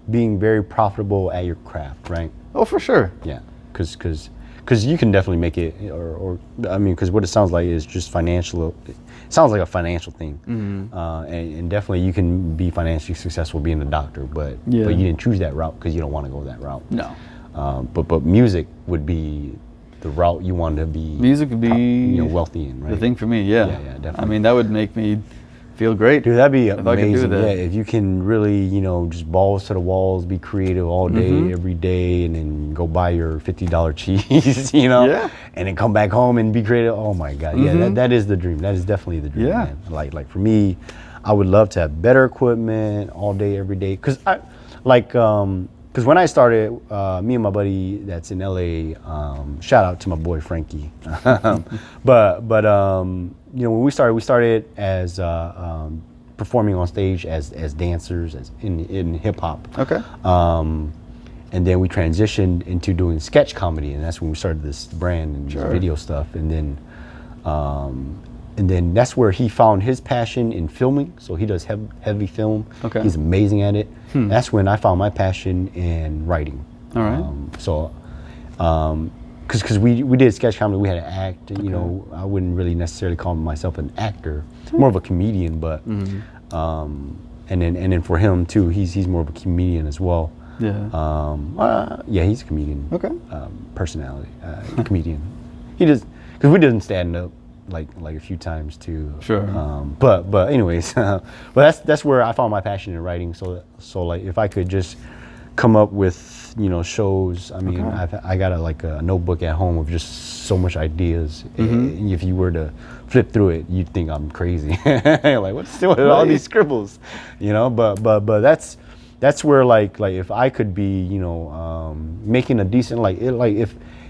[SPEAKER 2] being very profitable at your craft, right?
[SPEAKER 1] oh, for sure.
[SPEAKER 2] Yeah, because you can definitely make it, or I mean, because what it sounds like is just financial. It sounds like a financial thing, and definitely you can be financially successful being a doctor, but
[SPEAKER 1] Yeah.
[SPEAKER 2] you didn't choose that route because you don't want to go that route.
[SPEAKER 1] No.
[SPEAKER 2] But music would be the route you want to be.
[SPEAKER 1] Music would be
[SPEAKER 2] wealthy in, right?
[SPEAKER 1] the thing for me. Yeah.
[SPEAKER 2] Yeah, definitely.
[SPEAKER 1] I mean, that would make me feel great.
[SPEAKER 2] Dude, that'd be
[SPEAKER 1] if I could do
[SPEAKER 2] amazing.
[SPEAKER 1] that.
[SPEAKER 2] Yeah, if you can really, just balls to the walls, be creative all day, every day, and then go buy your $50 cheese,
[SPEAKER 1] Yeah.
[SPEAKER 2] and then come back home and be creative. Oh my God, yeah, that is the dream. That is definitely the dream.
[SPEAKER 1] Yeah.
[SPEAKER 2] Man. Like for me, I would love to have better equipment all day, every day. Because when I started, me and my buddy that's in LA, shout out to my boy Frankie. but when we started as performing on stage as dancers, as in hip hop.
[SPEAKER 1] Okay.
[SPEAKER 2] And then we transitioned into doing sketch comedy, and that's when we started this brand and this video stuff. And then that's where he found his passion in filming. So he does heavy film.
[SPEAKER 1] Okay.
[SPEAKER 2] He's amazing at it. That's when I found my passion in writing.
[SPEAKER 1] All right.
[SPEAKER 2] Because we did sketch comedy, we had to act. I wouldn't really necessarily call myself an actor, more of a comedian. But and then for him too, he's more of a comedian as well.
[SPEAKER 1] Yeah.
[SPEAKER 2] Yeah, he's a comedian.
[SPEAKER 1] Okay.
[SPEAKER 2] Personality, comedian. He does, because we did stand up like a few times too.
[SPEAKER 1] Sure.
[SPEAKER 2] But anyways, but that's where I found my passion in writing. So like if I could just come up with shows. I mean, I got a notebook at home of just so much ideas. And if you were to flip through it, you'd think I'm crazy. Like what's still with all these scribbles, But that's where like if I could be making a decent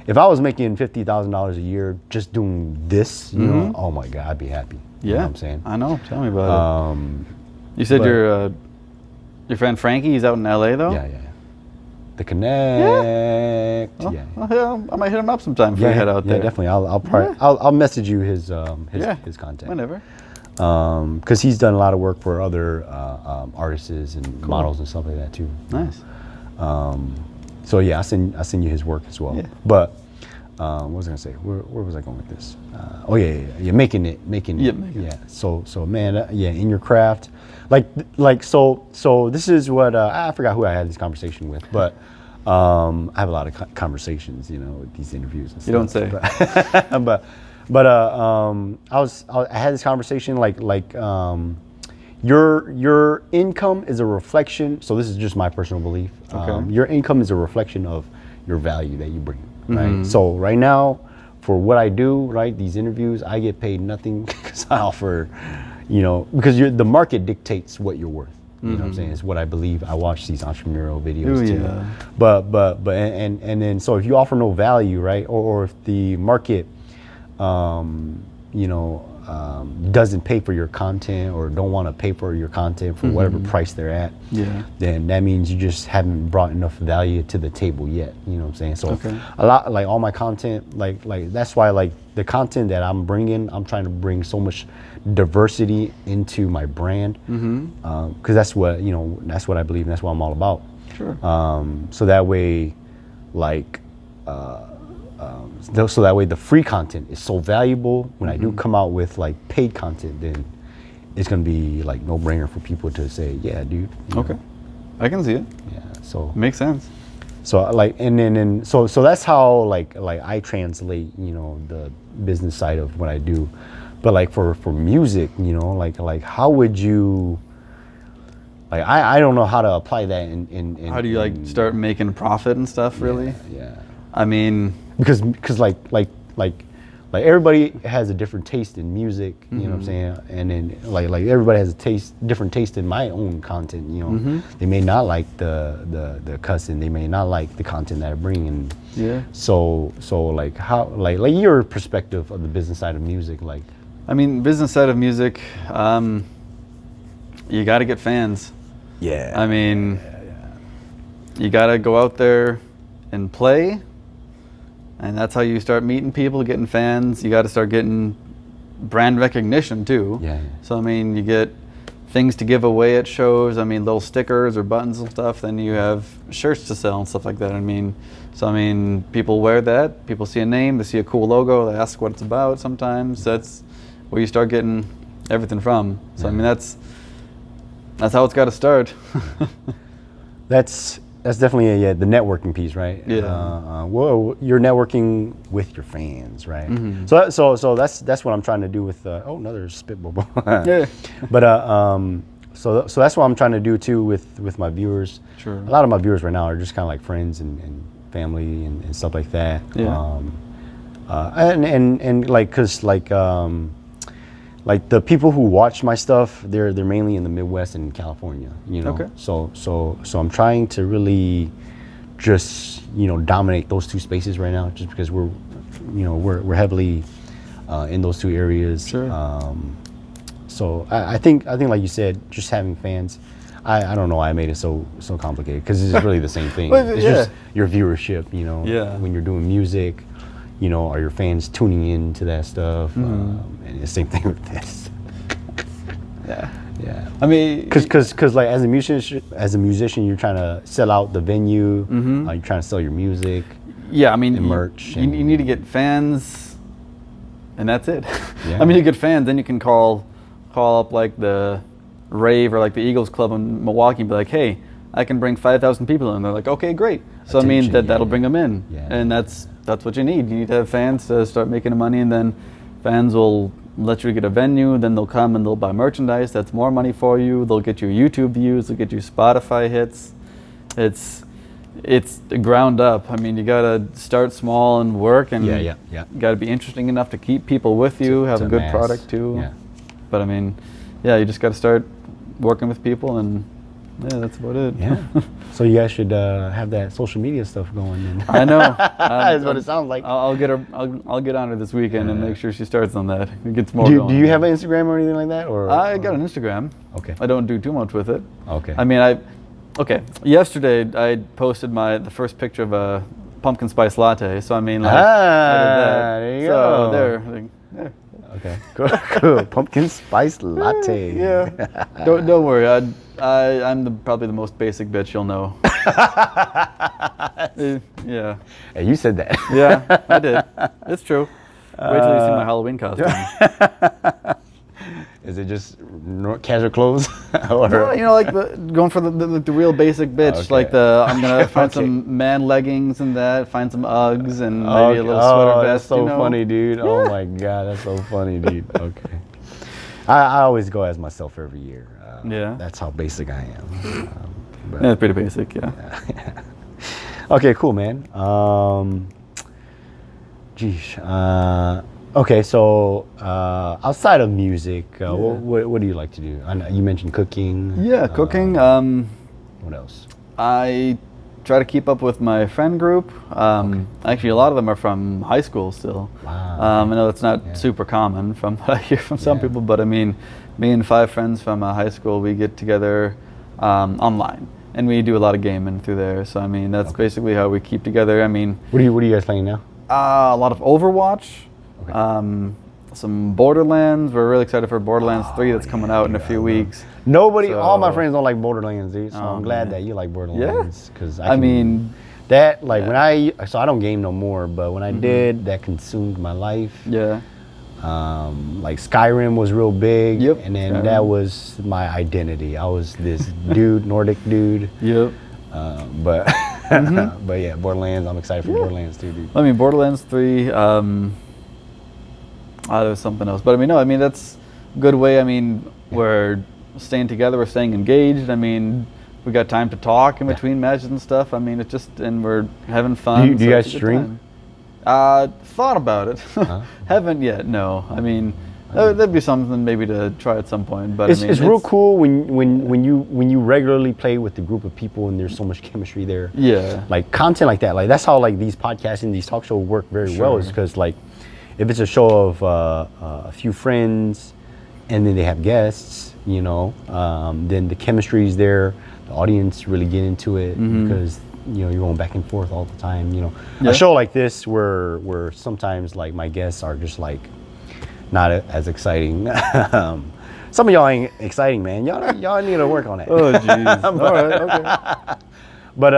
[SPEAKER 2] if I was making $50,000 a year just doing this, oh my God, I'd be happy.
[SPEAKER 1] Yeah.
[SPEAKER 2] You know what I'm saying?
[SPEAKER 1] I know. Tell me about it. You said your friend Frankie, he's out in LA though?
[SPEAKER 2] Yeah. The Connect.
[SPEAKER 1] Oh,
[SPEAKER 2] Yeah.
[SPEAKER 1] well, yeah, I might hit him up sometime if we head out there.
[SPEAKER 2] Yeah, definitely. I'll message you his contact.
[SPEAKER 1] Whenever.
[SPEAKER 2] Because he's done a lot of work for other artists and models and stuff like that too.
[SPEAKER 1] Nice.
[SPEAKER 2] So yeah, I'll send you his work as well.
[SPEAKER 1] Yeah.
[SPEAKER 2] But what was I gonna say? Where was I going with this? Making it. Yeah. So man, in your craft, so this is what I forgot who I had this conversation with, but I have a lot of conversations, with these interviews and stuff.
[SPEAKER 1] You don't say.
[SPEAKER 2] But I had this conversation your income is a reflection. So this is just my personal belief.
[SPEAKER 1] Okay.
[SPEAKER 2] Your income is a reflection of your value that you bring. Right. So right now, for what I do, right, these interviews, I get paid nothing because I offer, because the market dictates what you're worth. You know what I'm saying? It's what I believe. I watch these entrepreneurial videos too.
[SPEAKER 1] Yeah.
[SPEAKER 2] But and then so if you offer no value, right, or if the market, doesn't pay for your content or don't want to pay for your content for whatever price they're at, then that means you just haven't brought enough value to the table yet. You know what I'm saying? So a lot, like all my content, like that's why like the content that I'm bringing, I'm trying to bring so much diversity into my brand, because that's what, you know, that's what I believe and that's what I'm all about.
[SPEAKER 1] Sure.
[SPEAKER 2] So that way, like, so that way the free content is so valuable. When I do come out with like paid content, then it's gonna be like no brainer for people to say, yeah, dude.
[SPEAKER 1] Okay, I can see it.
[SPEAKER 2] Yeah. So
[SPEAKER 1] makes sense.
[SPEAKER 2] So like, and then so that's how like I translate, you know, the business side of what I do. But like for music, you know, like how would you? Like I don't know how to apply that in how
[SPEAKER 1] do you like start making profit and stuff, really?
[SPEAKER 2] Yeah.
[SPEAKER 1] I mean,
[SPEAKER 2] because like everybody has a different taste in music, you know what I'm saying? And then like everybody has a different taste in my own content, you know. They may not like the cussing, they may not like the content that I bring, and so like how like your perspective of the business side of music, like.
[SPEAKER 1] I mean, business side of music, you got to get fans.
[SPEAKER 2] Yeah.
[SPEAKER 1] I mean, you got to go out there and play, and that's how you start meeting people, getting fans. You got to start getting brand recognition too.
[SPEAKER 2] Yeah.
[SPEAKER 1] So I mean, you get things to give away at shows. I mean, little stickers or buttons and stuff. Then you have shirts to sell and stuff like that. I mean, so I mean, people wear that. People see a name, they see a cool logo, they ask what it's about. Sometimes that's where you start getting everything from. So I mean, that's how it's got to start.
[SPEAKER 2] That's definitely the networking piece, right?
[SPEAKER 1] Yeah.
[SPEAKER 2] Well, you're networking with your fans, right? So that's what I'm trying to do with. Another spitball.
[SPEAKER 1] Yeah.
[SPEAKER 2] But so that's what I'm trying to do too with my viewers.
[SPEAKER 1] Sure.
[SPEAKER 2] A lot of my viewers right now are just kind of like friends and family and stuff like that.
[SPEAKER 1] Yeah.
[SPEAKER 2] And like, cause like the people who watch my stuff, they're mainly in the Midwest and California, you know.
[SPEAKER 1] Okay.
[SPEAKER 2] So I'm trying to really just, you know, dominate those two spaces right now, just because we're heavily in those two areas.
[SPEAKER 1] Sure.
[SPEAKER 2] So I think like you said, just having fans. I don't know why I made it so complicated, because it's really the same thing.
[SPEAKER 1] Well,
[SPEAKER 2] it's just your viewership, you know.
[SPEAKER 1] Yeah.
[SPEAKER 2] When you're doing music, you know, are your fans tuning in to that stuff? And the same thing with this. Yeah.
[SPEAKER 1] I mean,
[SPEAKER 2] because like as a musician, you're trying to sell out the venue. You're trying to sell your music.
[SPEAKER 1] Yeah, I mean,
[SPEAKER 2] and merch.
[SPEAKER 1] You need to get fans, and that's it.
[SPEAKER 2] Yeah.
[SPEAKER 1] I mean, you get fans, then you can call up like the rave or like the Eagles Club in Milwaukee and be like, hey, I can bring 5,000 people in. They're like, okay, great. So I mean, that'll bring them in, and that's what you need. You need to have fans to start making money, and then fans will let you get a venue. Then they'll come and they'll buy merchandise. That's more money for you. They'll get you YouTube views. They'll get you Spotify hits. It's ground up. I mean, you gotta start small and work, and you gotta be interesting enough to keep people with you. Have a good product too. Yeah. But I mean, you just gotta start working with people, and that's about it.
[SPEAKER 2] Yeah. So you guys should have that social media stuff going. Then.
[SPEAKER 1] I know.
[SPEAKER 2] That's what it sounds like.
[SPEAKER 1] I'll get her. I'll get on her this weekend and make sure she starts on that. It gets more.
[SPEAKER 2] Do you have an Instagram or anything like that? Or
[SPEAKER 1] I got an Instagram.
[SPEAKER 2] Okay.
[SPEAKER 1] I don't do too much with it.
[SPEAKER 2] Okay.
[SPEAKER 1] I mean, yesterday I posted the first picture of a pumpkin spice latte. So I mean, like,
[SPEAKER 2] there you go.
[SPEAKER 1] So there.
[SPEAKER 2] Okay. Cool. Pumpkin spice latte.
[SPEAKER 1] Yeah. Don't worry. I'm probably the most basic bitch you'll know. Yeah.
[SPEAKER 2] Hey, you said that.
[SPEAKER 1] Yeah, I did. It's true. Wait till you see my Halloween costume.
[SPEAKER 2] Is it just casual clothes? Or?
[SPEAKER 1] No, you know, like going for the real basic bitch.
[SPEAKER 2] Okay.
[SPEAKER 1] Like I'm gonna find some man leggings and that. Find some Uggs and maybe a little sweater vest.
[SPEAKER 2] That's so
[SPEAKER 1] you know?
[SPEAKER 2] funny, dude. Yeah. Oh my god, that's so funny, dude. Okay. I always go as myself every year. That's how basic I am.
[SPEAKER 1] It's pretty basic, yeah.
[SPEAKER 2] Okay, cool, man. Okay, so outside of music, what do you like to do? I know you mentioned cooking.
[SPEAKER 1] Yeah, cooking.
[SPEAKER 2] What else?
[SPEAKER 1] I try to keep up with my friend group. Actually, a lot of them are from high school still.
[SPEAKER 2] Wow.
[SPEAKER 1] I know that's not super common from what I hear from some people, but I mean, me and 5 friends from high school, we get together online, and we do a lot of gaming through there. So I mean, that's basically how we keep together. I mean,
[SPEAKER 2] what are you guys playing now?
[SPEAKER 1] A lot of Overwatch. Some Borderlands. We're really excited for Borderlands 3 that's coming out in a few weeks.
[SPEAKER 2] All my friends don't like Borderlands, dude. So I'm glad that you like Borderlands. Because I mean, that when I don't game no more, but when I did, that consumed my life.
[SPEAKER 1] Yeah.
[SPEAKER 2] Like Skyrim was real big, and then that was my identity. I was this dude, Nordic dude.
[SPEAKER 1] Yep.
[SPEAKER 2] But but yeah, Borderlands. I'm excited for Borderlands too, dude.
[SPEAKER 1] I mean, Borderlands 3. There was something else, but I mean, no. I mean, that's a good way. I mean, we're staying together. We're staying engaged. I mean, we got time to talk in between matches and stuff. I mean, and we're having fun.
[SPEAKER 2] Do you guys stream?
[SPEAKER 1] Thought about it. Haven't yet. No. I mean, that'd be something maybe to try at some point. But
[SPEAKER 2] it's,
[SPEAKER 1] I mean,
[SPEAKER 2] it's real cool when you regularly play with a group of people and there's so much chemistry there.
[SPEAKER 1] Yeah.
[SPEAKER 2] Like content like that. Like that's how like these podcasts and these talk shows work very well. Is because like if it's a show of a few friends and then they have guests, you know, then the chemistry is there. The audience really get into it because you're going back and forth all the time. You know, a show like this where sometimes like my guests are just like not as exciting. Some of y'all ain't exciting, man. Y'all need to work on that.
[SPEAKER 1] Oh jeez. All right. Okay.
[SPEAKER 2] But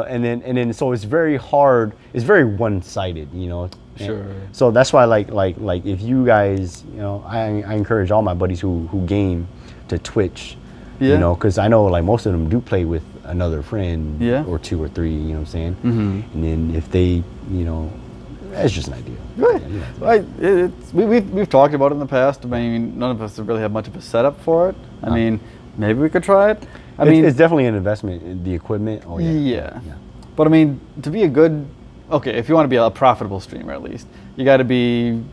[SPEAKER 2] and then so it's very hard. It's very one-sided, you know.
[SPEAKER 1] Sure.
[SPEAKER 2] So that's why like if you guys, you know, I encourage all my buddies who game to Twitch, you know, because I know like most of them do play with another friend or 2 or 3, you know what I'm saying? And then if they, you know, that's just an idea.
[SPEAKER 1] Right. We've talked about it in the past. I mean, none of us have really had much of a setup for it. I mean, maybe we could try it. I mean,
[SPEAKER 2] it's definitely an investment in the equipment. Oh
[SPEAKER 1] yeah. But I mean, to be a good, if you want to be a profitable streamer at least, you got to be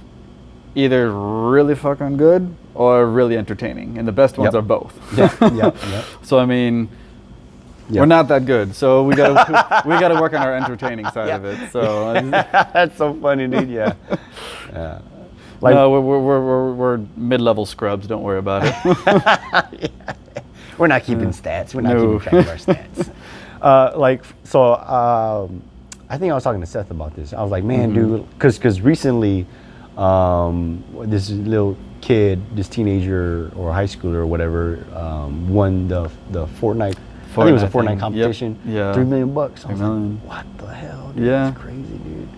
[SPEAKER 1] either really fucking good or really entertaining, and the best ones are both. So I mean, we're not that good, so we gotta work on our entertaining side of it. So
[SPEAKER 2] that's so funny, dude. Yeah.
[SPEAKER 1] Like, no, we're mid-level scrubs. Don't worry about it.
[SPEAKER 2] We're not keeping stats. We're not keeping track of our stats. I think I was talking to Seth about this. I was like, man, dude, because recently, this little kid, this teenager or high schooler or whatever, won the Fortnite. I think it was a Fortnite competition.
[SPEAKER 1] Yeah.
[SPEAKER 2] $3 million. I was like, what the hell, dude? That's crazy, dude.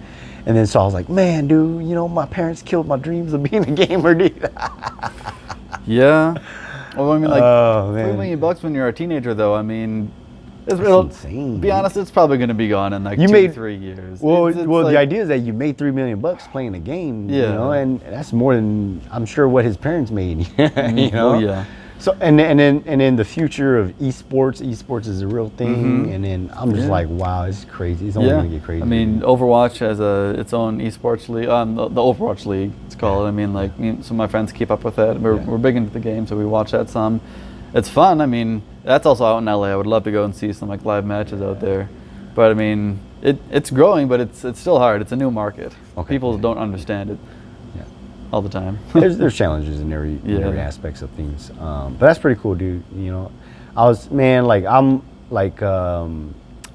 [SPEAKER 2] And then so I was like, man, dude, you know, my parents killed my dreams of being a gamer, dude.
[SPEAKER 1] Yeah. Well, I mean, like, $3 million when you're a teenager, though. I mean, it'll insane. Be honest, it's probably going to be gone in like 2-3 years.
[SPEAKER 2] Well, it's like, the idea is that you made $3 million playing a game. You know, and that's more than I'm sure what his parents made. You know.
[SPEAKER 1] Oh yeah.
[SPEAKER 2] So and then the future of esports is a real thing, and then I'm just like, wow, it's crazy. It's only gonna get crazy.
[SPEAKER 1] I mean, Overwatch has its own esports league. The Overwatch League, it's called. I mean, like some of my friends keep up with that. We're big into the game, so we watch that some. It's fun. I mean, that's also out in LA. I would love to go and see some like live matches out there. But I mean, it's growing, but it's still hard. It's a new market. People don't understand it. All the time.
[SPEAKER 2] there's challenges in every aspects of things, but that's pretty cool, dude. You know, I'm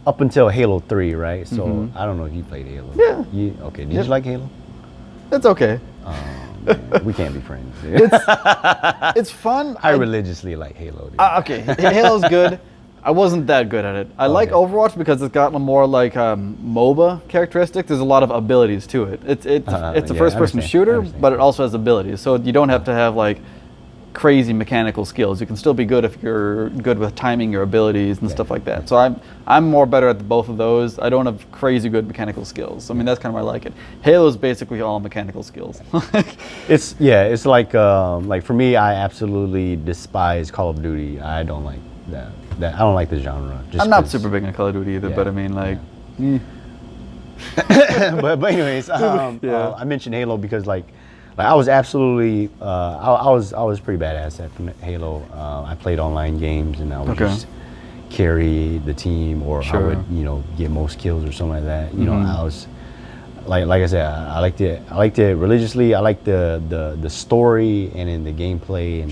[SPEAKER 2] up until Halo 3, right? So I don't know if you played Halo.
[SPEAKER 1] Yeah.
[SPEAKER 2] Did you like Halo?
[SPEAKER 1] It's okay.
[SPEAKER 2] Man, we can't be friends. Dude.
[SPEAKER 1] It's fun.
[SPEAKER 2] I religiously like Halo, dude.
[SPEAKER 1] Okay, Halo's good. I wasn't that good at it. I like Overwatch because it's got more like MOBA characteristics. There's a lot of abilities to it. It's a first-person shooter, but it also has abilities. So you don't have to have like crazy mechanical skills. You can still be good if you're good with timing your abilities and stuff like that. So I'm more better at both of those. I don't have crazy good mechanical skills. I mean, that's kind of why I like it. Halo is basically all mechanical skills.
[SPEAKER 2] It's like for me, I absolutely despise Call of Duty. I don't like that. I don't like the genre.
[SPEAKER 1] I'm not super big on Call of Duty either, but I mean, like.
[SPEAKER 2] but anyways, I mentioned Halo because like I was absolutely I was pretty badass at Halo. I played online games and I was just carry the team, or I would, you know, get most kills or something like that. You know, I was like I said, I liked it religiously. I liked the story and in the gameplay, and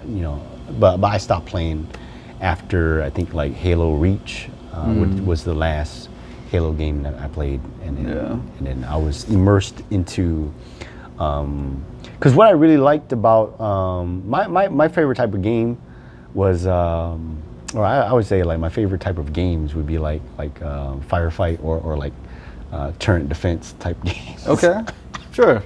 [SPEAKER 2] you know, but I stopped playing after I think like Halo Reach, which was the last Halo game that I played, and then I was immersed into. Because what I really liked about my favorite type of game was, or I would say like my favorite type of games would be like firefight or like turret defense type games.
[SPEAKER 1] Okay, sure.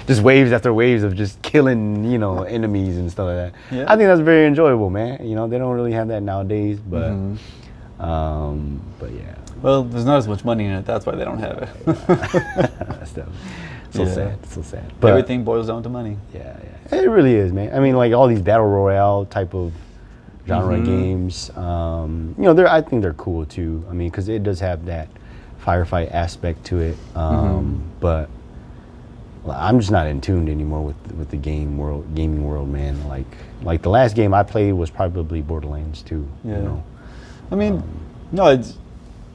[SPEAKER 2] Just waves after waves of just killing, you know, enemies and stuff like that.
[SPEAKER 1] Yeah.
[SPEAKER 2] I think that's very enjoyable, man. You know, they don't really have that nowadays, but yeah.
[SPEAKER 1] Well, there's not as much money in it. That's why they don't have it.
[SPEAKER 2] That's so sad. So sad. But
[SPEAKER 1] everything boils down to money.
[SPEAKER 2] Yeah. It really is, man. I mean, like all these battle royale type of genre games. You know, I think they're cool too. I mean, because it does have that firefight aspect to it. But I'm just not in tune anymore with the gaming world, man. Like the last game I played was probably Borderlands 2.
[SPEAKER 1] Yeah.
[SPEAKER 2] You know?
[SPEAKER 1] I mean, no,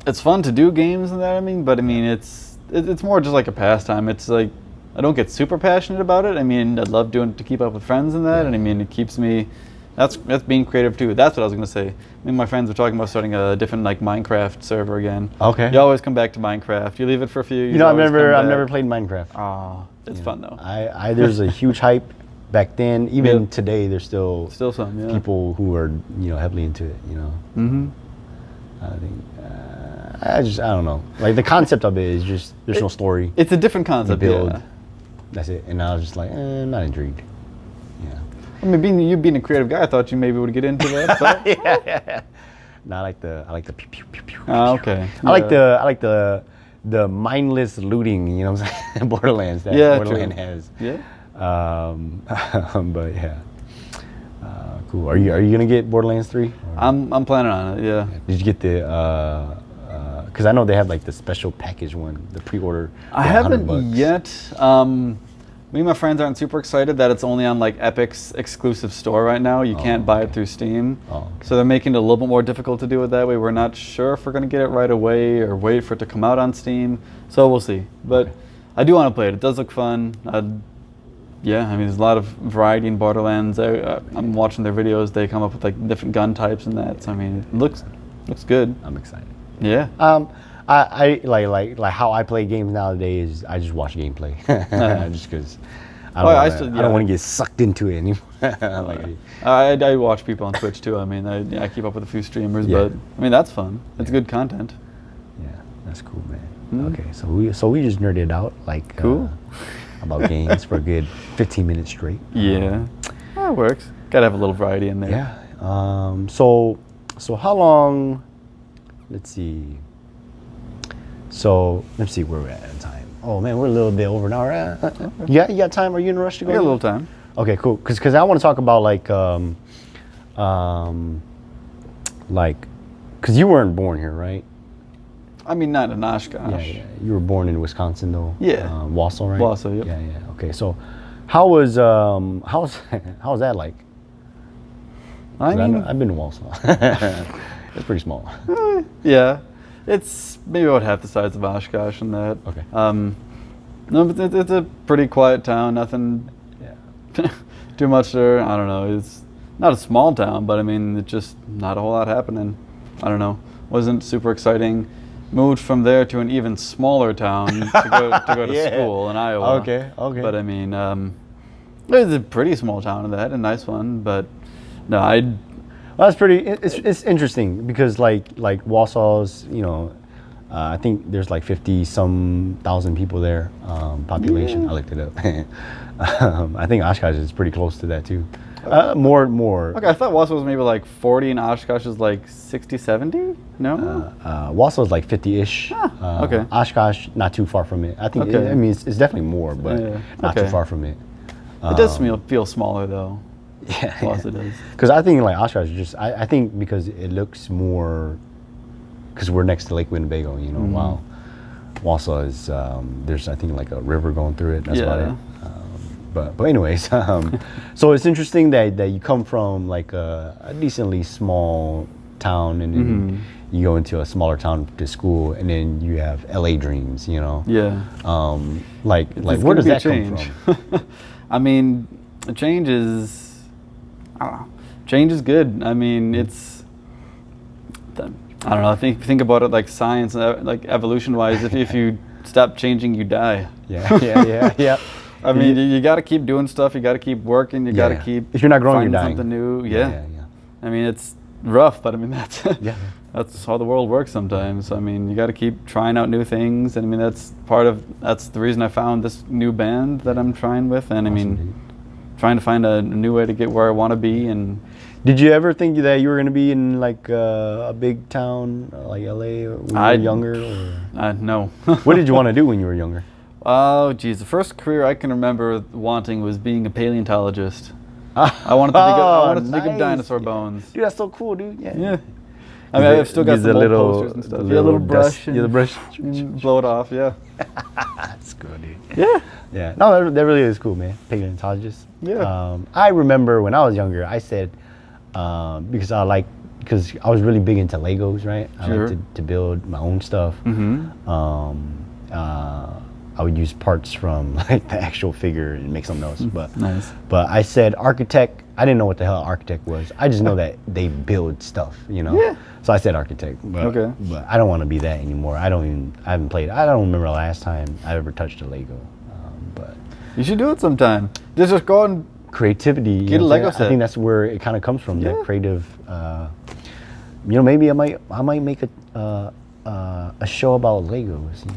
[SPEAKER 1] it's fun to do games and that. I mean, but I mean, it's more just like a pastime. It's like I don't get super passionate about it. I mean, I love doing it to keep up with friends and that. And I mean, it keeps me. That's being creative too. That's what I was gonna say. Me and my friends were talking about starting a different like Minecraft server again.
[SPEAKER 2] Okay.
[SPEAKER 1] You always come back to Minecraft. You leave it for a few.
[SPEAKER 2] You know, I've never played Minecraft.
[SPEAKER 1] Ah, it's fun though.
[SPEAKER 2] There's a huge hype back then. Even today, there's still
[SPEAKER 1] some
[SPEAKER 2] people who are, you know, heavily into it. You know. I think. I don't know. Like the concept of it is just there's no story.
[SPEAKER 1] It's a different concept.
[SPEAKER 2] Build.
[SPEAKER 1] Yeah.
[SPEAKER 2] That's it. And I was just like, not intrigued. Yeah.
[SPEAKER 1] I mean, you being a creative guy, I thought you maybe would get into that. But.
[SPEAKER 2] Yeah. No, I like the pew pew pew pew.
[SPEAKER 1] Oh, okay.
[SPEAKER 2] I like the mindless looting. You know what I'm saying? Borderlands that Borderlands has.
[SPEAKER 1] Yeah.
[SPEAKER 2] But yeah. Cool. Are you gonna get Borderlands 3?
[SPEAKER 1] I'm planning on it. Yeah.
[SPEAKER 2] Did you get the? Because I know they have like the special package one, the pre-order.
[SPEAKER 1] I haven't yet. Me and my friends aren't super excited that it's only on like Epic's exclusive store right now. You can't buy it through Steam. So they're making it a little bit more difficult to do it that way. We're not sure if we're going to get it right away or wait for it to come out on Steam. So we'll see. But I do want to play it. It does look fun. Yeah, I mean, there's a lot of variety in Borderlands. I'm watching their videos. They come up with like different gun types and that. So I mean, it looks good.
[SPEAKER 2] I'm excited.
[SPEAKER 1] Yeah.
[SPEAKER 2] I like how I play games nowadays. I just watch gameplay, just because I don't want to get sucked into it anymore.
[SPEAKER 1] I watch people on Twitch too. I mean, I keep up with a few streamers, but I mean that's fun. It's good content.
[SPEAKER 2] Yeah, that's cool, man. Okay, so we just nerded out like about games for a good 15 minutes straight.
[SPEAKER 1] Yeah, that works. Gotta have a little variety in there.
[SPEAKER 2] Yeah. So how long? Let's see. So let's see where we're at in time. Oh man, we're a little bit over an hour. You got time? Are you in a rush to go?
[SPEAKER 1] I got a little time.
[SPEAKER 2] Okay, cool. Because I want to talk about like because you weren't born here, right?
[SPEAKER 1] I mean, not in Oshkosh.
[SPEAKER 2] Yeah. You were born in Wisconsin, though.
[SPEAKER 1] Yeah.
[SPEAKER 2] Wausau, right?
[SPEAKER 1] Wausau, yep.
[SPEAKER 2] Yeah. Okay, so how was that like?
[SPEAKER 1] I mean,
[SPEAKER 2] I've been to Wausau. It's pretty small.
[SPEAKER 1] Yeah, it's maybe about half the size of Oshkosh and that.
[SPEAKER 2] Okay.
[SPEAKER 1] No, but it's a pretty quiet town. Nothing too much there. I don't know. It's not a small town, but I mean, it's just not a whole lot happening. I don't know. Wasn't super exciting. Moved from there to an even smaller town to go to school in Iowa.
[SPEAKER 2] Okay.
[SPEAKER 1] But I mean, it's a pretty small town and that, a nice one. But no,
[SPEAKER 2] Well, that's pretty. It's interesting because like Wausau's, you know, I think there's like 50-some thousand people there, population. I looked it up. I think Oshkosh is pretty close to that too. More.
[SPEAKER 1] Okay, I thought Wausau was maybe like 40 and Oshkosh is like 60, 70? No?
[SPEAKER 2] Wausau is like 50-ish.
[SPEAKER 1] Okay.
[SPEAKER 2] Oshkosh, not too far from it. I think, I mean, it's definitely more, but not too far from it.
[SPEAKER 1] It does feel smaller though.
[SPEAKER 2] Yeah.
[SPEAKER 1] Wausau does.
[SPEAKER 2] Because I think like Oshkosh is just, I think because it looks more, because we're next to Lake Winnebago, you know, wow. Wausau is, there's I think like a river going through it, that's about it. But anyways, so it's interesting that you come from like a decently small town, and then you go into a smaller town to school, and then you have LA dreams, you know.
[SPEAKER 1] Yeah.
[SPEAKER 2] Like
[SPEAKER 1] It's
[SPEAKER 2] where
[SPEAKER 1] gonna
[SPEAKER 2] does
[SPEAKER 1] be a
[SPEAKER 2] that come
[SPEAKER 1] change.
[SPEAKER 2] from?
[SPEAKER 1] I mean, a change is, I don't know. Change is good. I mean, it's, I don't know. Think about it like science, like evolution-wise. If you stop changing, you die.
[SPEAKER 2] Yeah.
[SPEAKER 1] I mean, you got to keep doing stuff. You got to keep working. You got to keep.
[SPEAKER 2] If you're not growing,
[SPEAKER 1] finding
[SPEAKER 2] you're dying.
[SPEAKER 1] something new.
[SPEAKER 2] Yeah.
[SPEAKER 1] I mean, it's rough, but I mean that's
[SPEAKER 2] Yeah.
[SPEAKER 1] that's how the world works sometimes. I mean, you got to keep trying out new things, and I mean that's the reason I found this new band that I'm trying with, and I mean,
[SPEAKER 2] Awesome, dude.
[SPEAKER 1] trying to find a new way to get where I want to be. And
[SPEAKER 2] Did you ever think that you were going to be in like a big town like LA or when you were younger? Or?
[SPEAKER 1] No.
[SPEAKER 2] What did you want to do when you were younger?
[SPEAKER 1] Oh, geez. The first career I can remember wanting was being a paleontologist. I wanted to dig up dinosaur bones.
[SPEAKER 2] Dude, that's so cool, dude.
[SPEAKER 1] Yeah. I mean, I've still got some old posters and stuff. Yeah, a little brush.
[SPEAKER 2] Yeah, the brush.
[SPEAKER 1] Blow it off, yeah.
[SPEAKER 2] That's cool, dude.
[SPEAKER 1] Yeah.
[SPEAKER 2] Yeah. No, that really is cool, man. Paleontologist.
[SPEAKER 1] Yeah.
[SPEAKER 2] I remember when I was younger, I said, because I was really big into Legos, right? I
[SPEAKER 1] Sure.
[SPEAKER 2] like to build my own stuff. I would use parts from like the actual figure and make something else. But
[SPEAKER 1] Nice.
[SPEAKER 2] But I said architect. I didn't know what the hell architect was. I just know that they build stuff, you know.
[SPEAKER 1] Yeah.
[SPEAKER 2] So I said architect. But,
[SPEAKER 1] Okay.
[SPEAKER 2] But I don't want to be that anymore. I haven't played. I don't remember the last time I ever touched a Lego. But
[SPEAKER 1] You should do it sometime. Just go and
[SPEAKER 2] creativity.
[SPEAKER 1] Get a Lego set.
[SPEAKER 2] I think that's where it kind of comes from.
[SPEAKER 1] Yeah.
[SPEAKER 2] That creative. Maybe I might make a show about Legos. You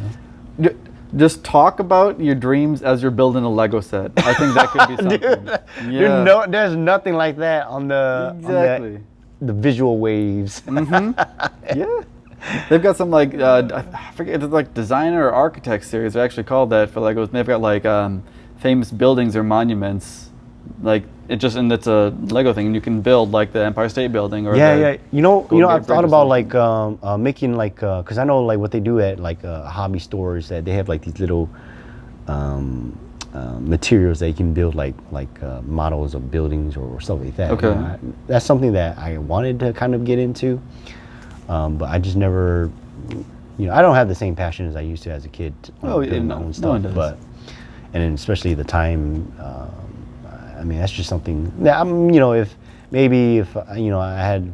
[SPEAKER 2] know.
[SPEAKER 1] just talk about your dreams as you're building a Lego set. I think that could be something.
[SPEAKER 2] Dude, there's nothing like that on the
[SPEAKER 1] Exactly.
[SPEAKER 2] the visual waves.
[SPEAKER 1] Yeah. They've got some like I forget, it's like designer or architect series. They're actually called that for Legos. They've got like famous buildings or monuments. Like it's a Lego thing, and you can build like the Empire State Building or
[SPEAKER 2] Yeah. You know,
[SPEAKER 1] Golden
[SPEAKER 2] I've
[SPEAKER 1] Gate
[SPEAKER 2] thought
[SPEAKER 1] Bridge or
[SPEAKER 2] about
[SPEAKER 1] something.
[SPEAKER 2] like making like because I know like what they do at like hobby stores, that they have like these little materials that you can build like models of buildings or stuff like that.
[SPEAKER 1] Okay.
[SPEAKER 2] You know, that's something that I wanted to kind of get into, but I just never. I don't have the same passion as I used to as a kid. Building my own stuff,
[SPEAKER 1] one does.
[SPEAKER 2] but and then especially the time. I mean, that's just something that if I had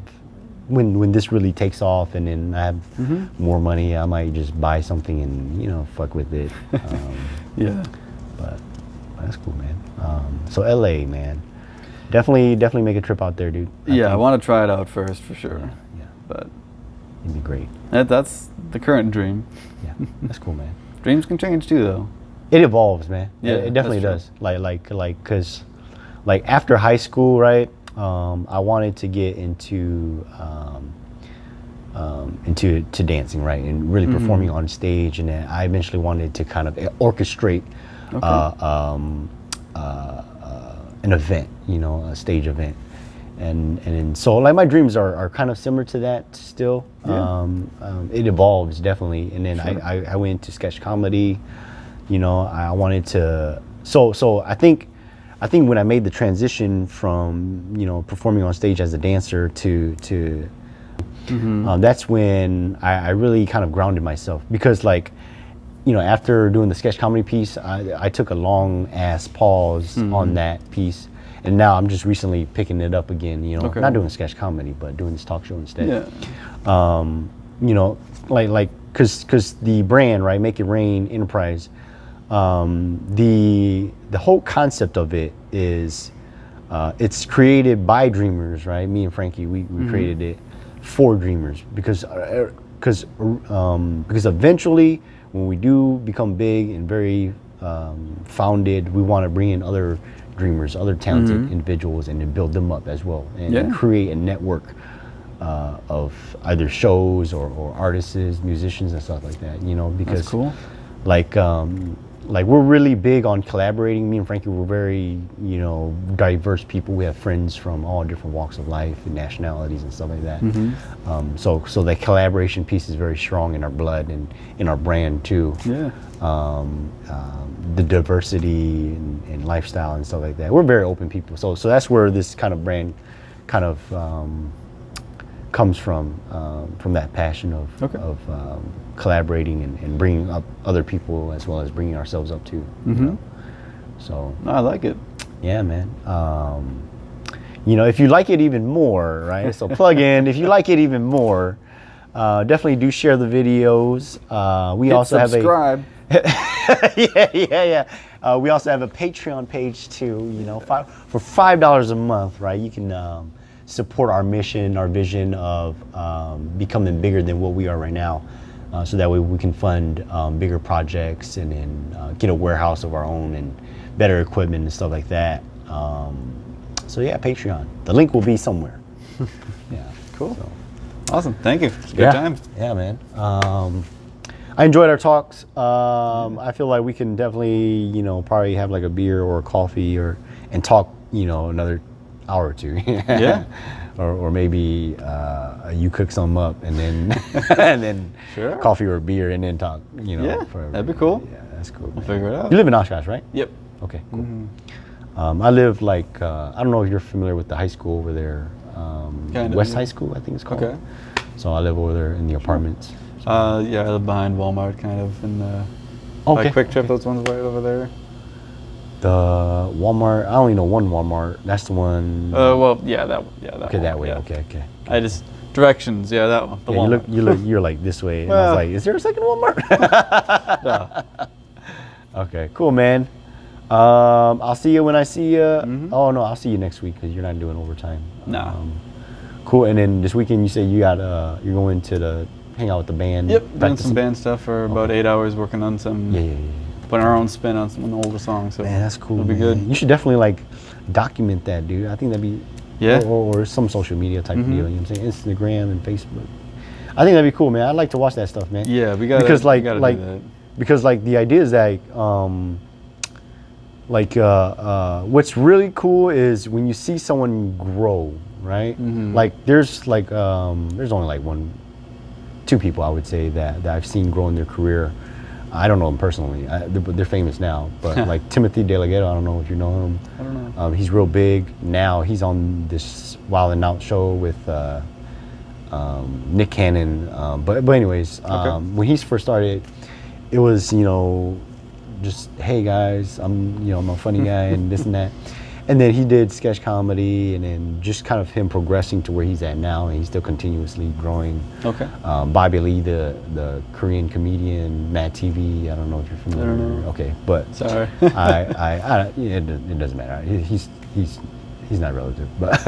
[SPEAKER 2] when this really takes off and then I have more money, I might just buy something and fuck with it.
[SPEAKER 1] Yeah.
[SPEAKER 2] But that's cool, man. So LA, man, definitely make a trip out there, dude.
[SPEAKER 1] I want to try it out first for sure.
[SPEAKER 2] Yeah,
[SPEAKER 1] But
[SPEAKER 2] it'd be great.
[SPEAKER 1] that's the current dream.
[SPEAKER 2] Yeah, that's cool, man.
[SPEAKER 1] Dreams can change too, though.
[SPEAKER 2] It evolves, man.
[SPEAKER 1] Yeah,
[SPEAKER 2] it definitely
[SPEAKER 1] that's
[SPEAKER 2] does. Cause after high school, right? I wanted to get into dancing, right, and really performing on stage, and then I eventually wanted to kind of orchestrate an event, a stage event, and so like my dreams are kind of similar to that still.
[SPEAKER 1] Yeah.
[SPEAKER 2] It evolves definitely, and then
[SPEAKER 1] Sure.
[SPEAKER 2] I went into sketch comedy. I wanted to. So I think when I made the transition from performing on stage as a dancer to that's when I really kind of grounded myself, because after doing the sketch comedy piece, I took a long ass pause on that piece, and now I'm just recently picking it up again.
[SPEAKER 1] Okay.
[SPEAKER 2] Not doing sketch comedy, but doing this talk show instead.
[SPEAKER 1] Yeah.
[SPEAKER 2] Because the brand, right, Make It Rain Enterprise. The whole concept of it is it's created by dreamers, right? Me and Frankie, we created it for dreamers, because eventually when we do become big and very founded, we want to bring in other dreamers, other talented individuals, and then build them up as well, and create a network of either shows or artists, musicians, and stuff like that. Because
[SPEAKER 1] That's cool.
[SPEAKER 2] Like we're really big on collaborating. Me and Frankie, we're very, diverse people. We have friends from all different walks of life and nationalities and stuff like that. So the collaboration piece is very strong in our blood and in our brand too.
[SPEAKER 1] Yeah.
[SPEAKER 2] The diversity and lifestyle and stuff like that. We're very open people. So that's where this kind of brand kind of comes from that passion of collaborating and bringing up other people as well as bringing ourselves up too. You know? So
[SPEAKER 1] No, I like it.
[SPEAKER 2] yeah, man. You know, if you like it even more, right? So plug in. If you like it even more, definitely do share the videos. We also
[SPEAKER 1] subscribe.
[SPEAKER 2] Yeah. We also have a Patreon page too. You know, for $5 a month, right? You can support our mission, our vision of becoming bigger than what we are right now. So that way we can fund bigger projects and then get a warehouse of our own and better equipment and stuff like that. So yeah, Patreon. The link will be somewhere. Yeah.
[SPEAKER 1] Cool.
[SPEAKER 2] So.
[SPEAKER 1] Awesome. Thank you. It's a good time.
[SPEAKER 2] Yeah, man. I enjoyed our talks. I feel like we can definitely, you know, probably have like a beer or a coffee and talk, you know, another hour or two.
[SPEAKER 1] Yeah.
[SPEAKER 2] Or maybe you cook something up and then and then
[SPEAKER 1] Sure.
[SPEAKER 2] coffee or beer and then talk, you know.
[SPEAKER 1] Yeah, that'd be cool.
[SPEAKER 2] Yeah, that's cool.
[SPEAKER 1] We'll figure it out.
[SPEAKER 2] You live in Oshkosh, right?
[SPEAKER 1] Yep.
[SPEAKER 2] Okay, cool. I live like, I don't know if you're familiar with the high school over there.
[SPEAKER 1] Kind of,
[SPEAKER 2] West
[SPEAKER 1] yeah.
[SPEAKER 2] High School, I think it's called.
[SPEAKER 1] Okay.
[SPEAKER 2] So I live over there in the apartments.
[SPEAKER 1] Yeah, I live behind Walmart, kind of, in the
[SPEAKER 2] Okay.
[SPEAKER 1] Quick Trip. Those ones right over there.
[SPEAKER 2] The Walmart, I only know one Walmart. That's the one.
[SPEAKER 1] Well, yeah, that one. Yeah, that
[SPEAKER 2] Okay,
[SPEAKER 1] one.
[SPEAKER 2] that way.
[SPEAKER 1] Yeah.
[SPEAKER 2] Okay.
[SPEAKER 1] I just directions. Yeah, that one. The
[SPEAKER 2] Yeah,
[SPEAKER 1] Walmart.
[SPEAKER 2] you're like this way, and I
[SPEAKER 1] Well.
[SPEAKER 2] was like, is there a second Walmart?
[SPEAKER 1] No.
[SPEAKER 2] Okay, cool, man. I'll see you when I see you. Oh no, I'll see you next week because you're not doing overtime.
[SPEAKER 1] No.
[SPEAKER 2] Cool, and then this weekend you say you got you're going to hang out with the band.
[SPEAKER 1] Yep, doing
[SPEAKER 2] practicing?
[SPEAKER 1] some band stuff for about 8 hours, working on some,
[SPEAKER 2] Yeah.
[SPEAKER 1] putting our own spin on some older songs. So
[SPEAKER 2] Man, that's cool.
[SPEAKER 1] It'll be
[SPEAKER 2] man.
[SPEAKER 1] good.
[SPEAKER 2] You should definitely like document that, dude. I think that'd be
[SPEAKER 1] Yeah.
[SPEAKER 2] or some social media type deal. You know what I'm saying? Instagram and Facebook. I think that'd be cool, man. I'd like to watch that stuff, man.
[SPEAKER 1] Yeah, we got
[SPEAKER 2] because like
[SPEAKER 1] do that.
[SPEAKER 2] because like the idea is that what's really cool is when you see someone grow, right? Like there's only like two people I would say that I've seen grow in their career. I don't know them personally, but they're famous now. But like Timothy DeLaGhetto, I don't know if you know him.
[SPEAKER 1] I don't know.
[SPEAKER 2] He's real big now. He's on this Wild 'N Out show with Nick Cannon. But anyways, when he first started, it was, you know, just, hey guys, I'm a funny guy and this and that. And then he did sketch comedy, and then just kind of him progressing to where he's at now, and he's still continuously growing.
[SPEAKER 1] Okay.
[SPEAKER 2] Bobby Lee, the Korean comedian, Mad TV. I don't know if you're familiar.
[SPEAKER 1] I don't know.
[SPEAKER 2] Okay, but
[SPEAKER 1] Sorry.
[SPEAKER 2] it doesn't matter. He's not relative, but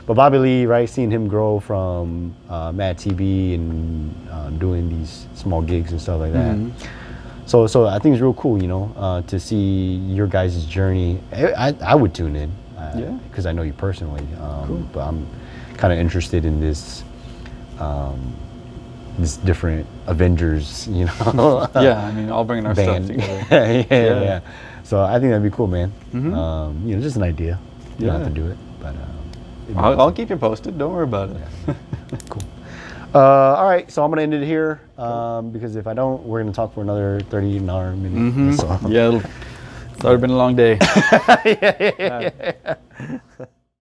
[SPEAKER 2] Bobby Lee, right? Seeing him grow from Mad TV and doing these small gigs and stuff like that. So I think it's real cool, you know, to see your guys' journey. I would tune in, because I know you personally.
[SPEAKER 1] Cool.
[SPEAKER 2] But I'm kind of interested in this different Avengers, you know.
[SPEAKER 1] Yeah, I mean, all bringing our
[SPEAKER 2] band.
[SPEAKER 1] stuff together.
[SPEAKER 2] yeah. So I think that'd be cool, man. You know, just an idea. You don't have to
[SPEAKER 1] Yeah.
[SPEAKER 2] do it, but
[SPEAKER 1] I'll keep you posted. Don't worry about it.
[SPEAKER 2] cool. All right, so I'm gonna end it here because if I don't, we're gonna talk for another 30 minutes. So.
[SPEAKER 1] Yeah, it's already been a long day.
[SPEAKER 2] yeah.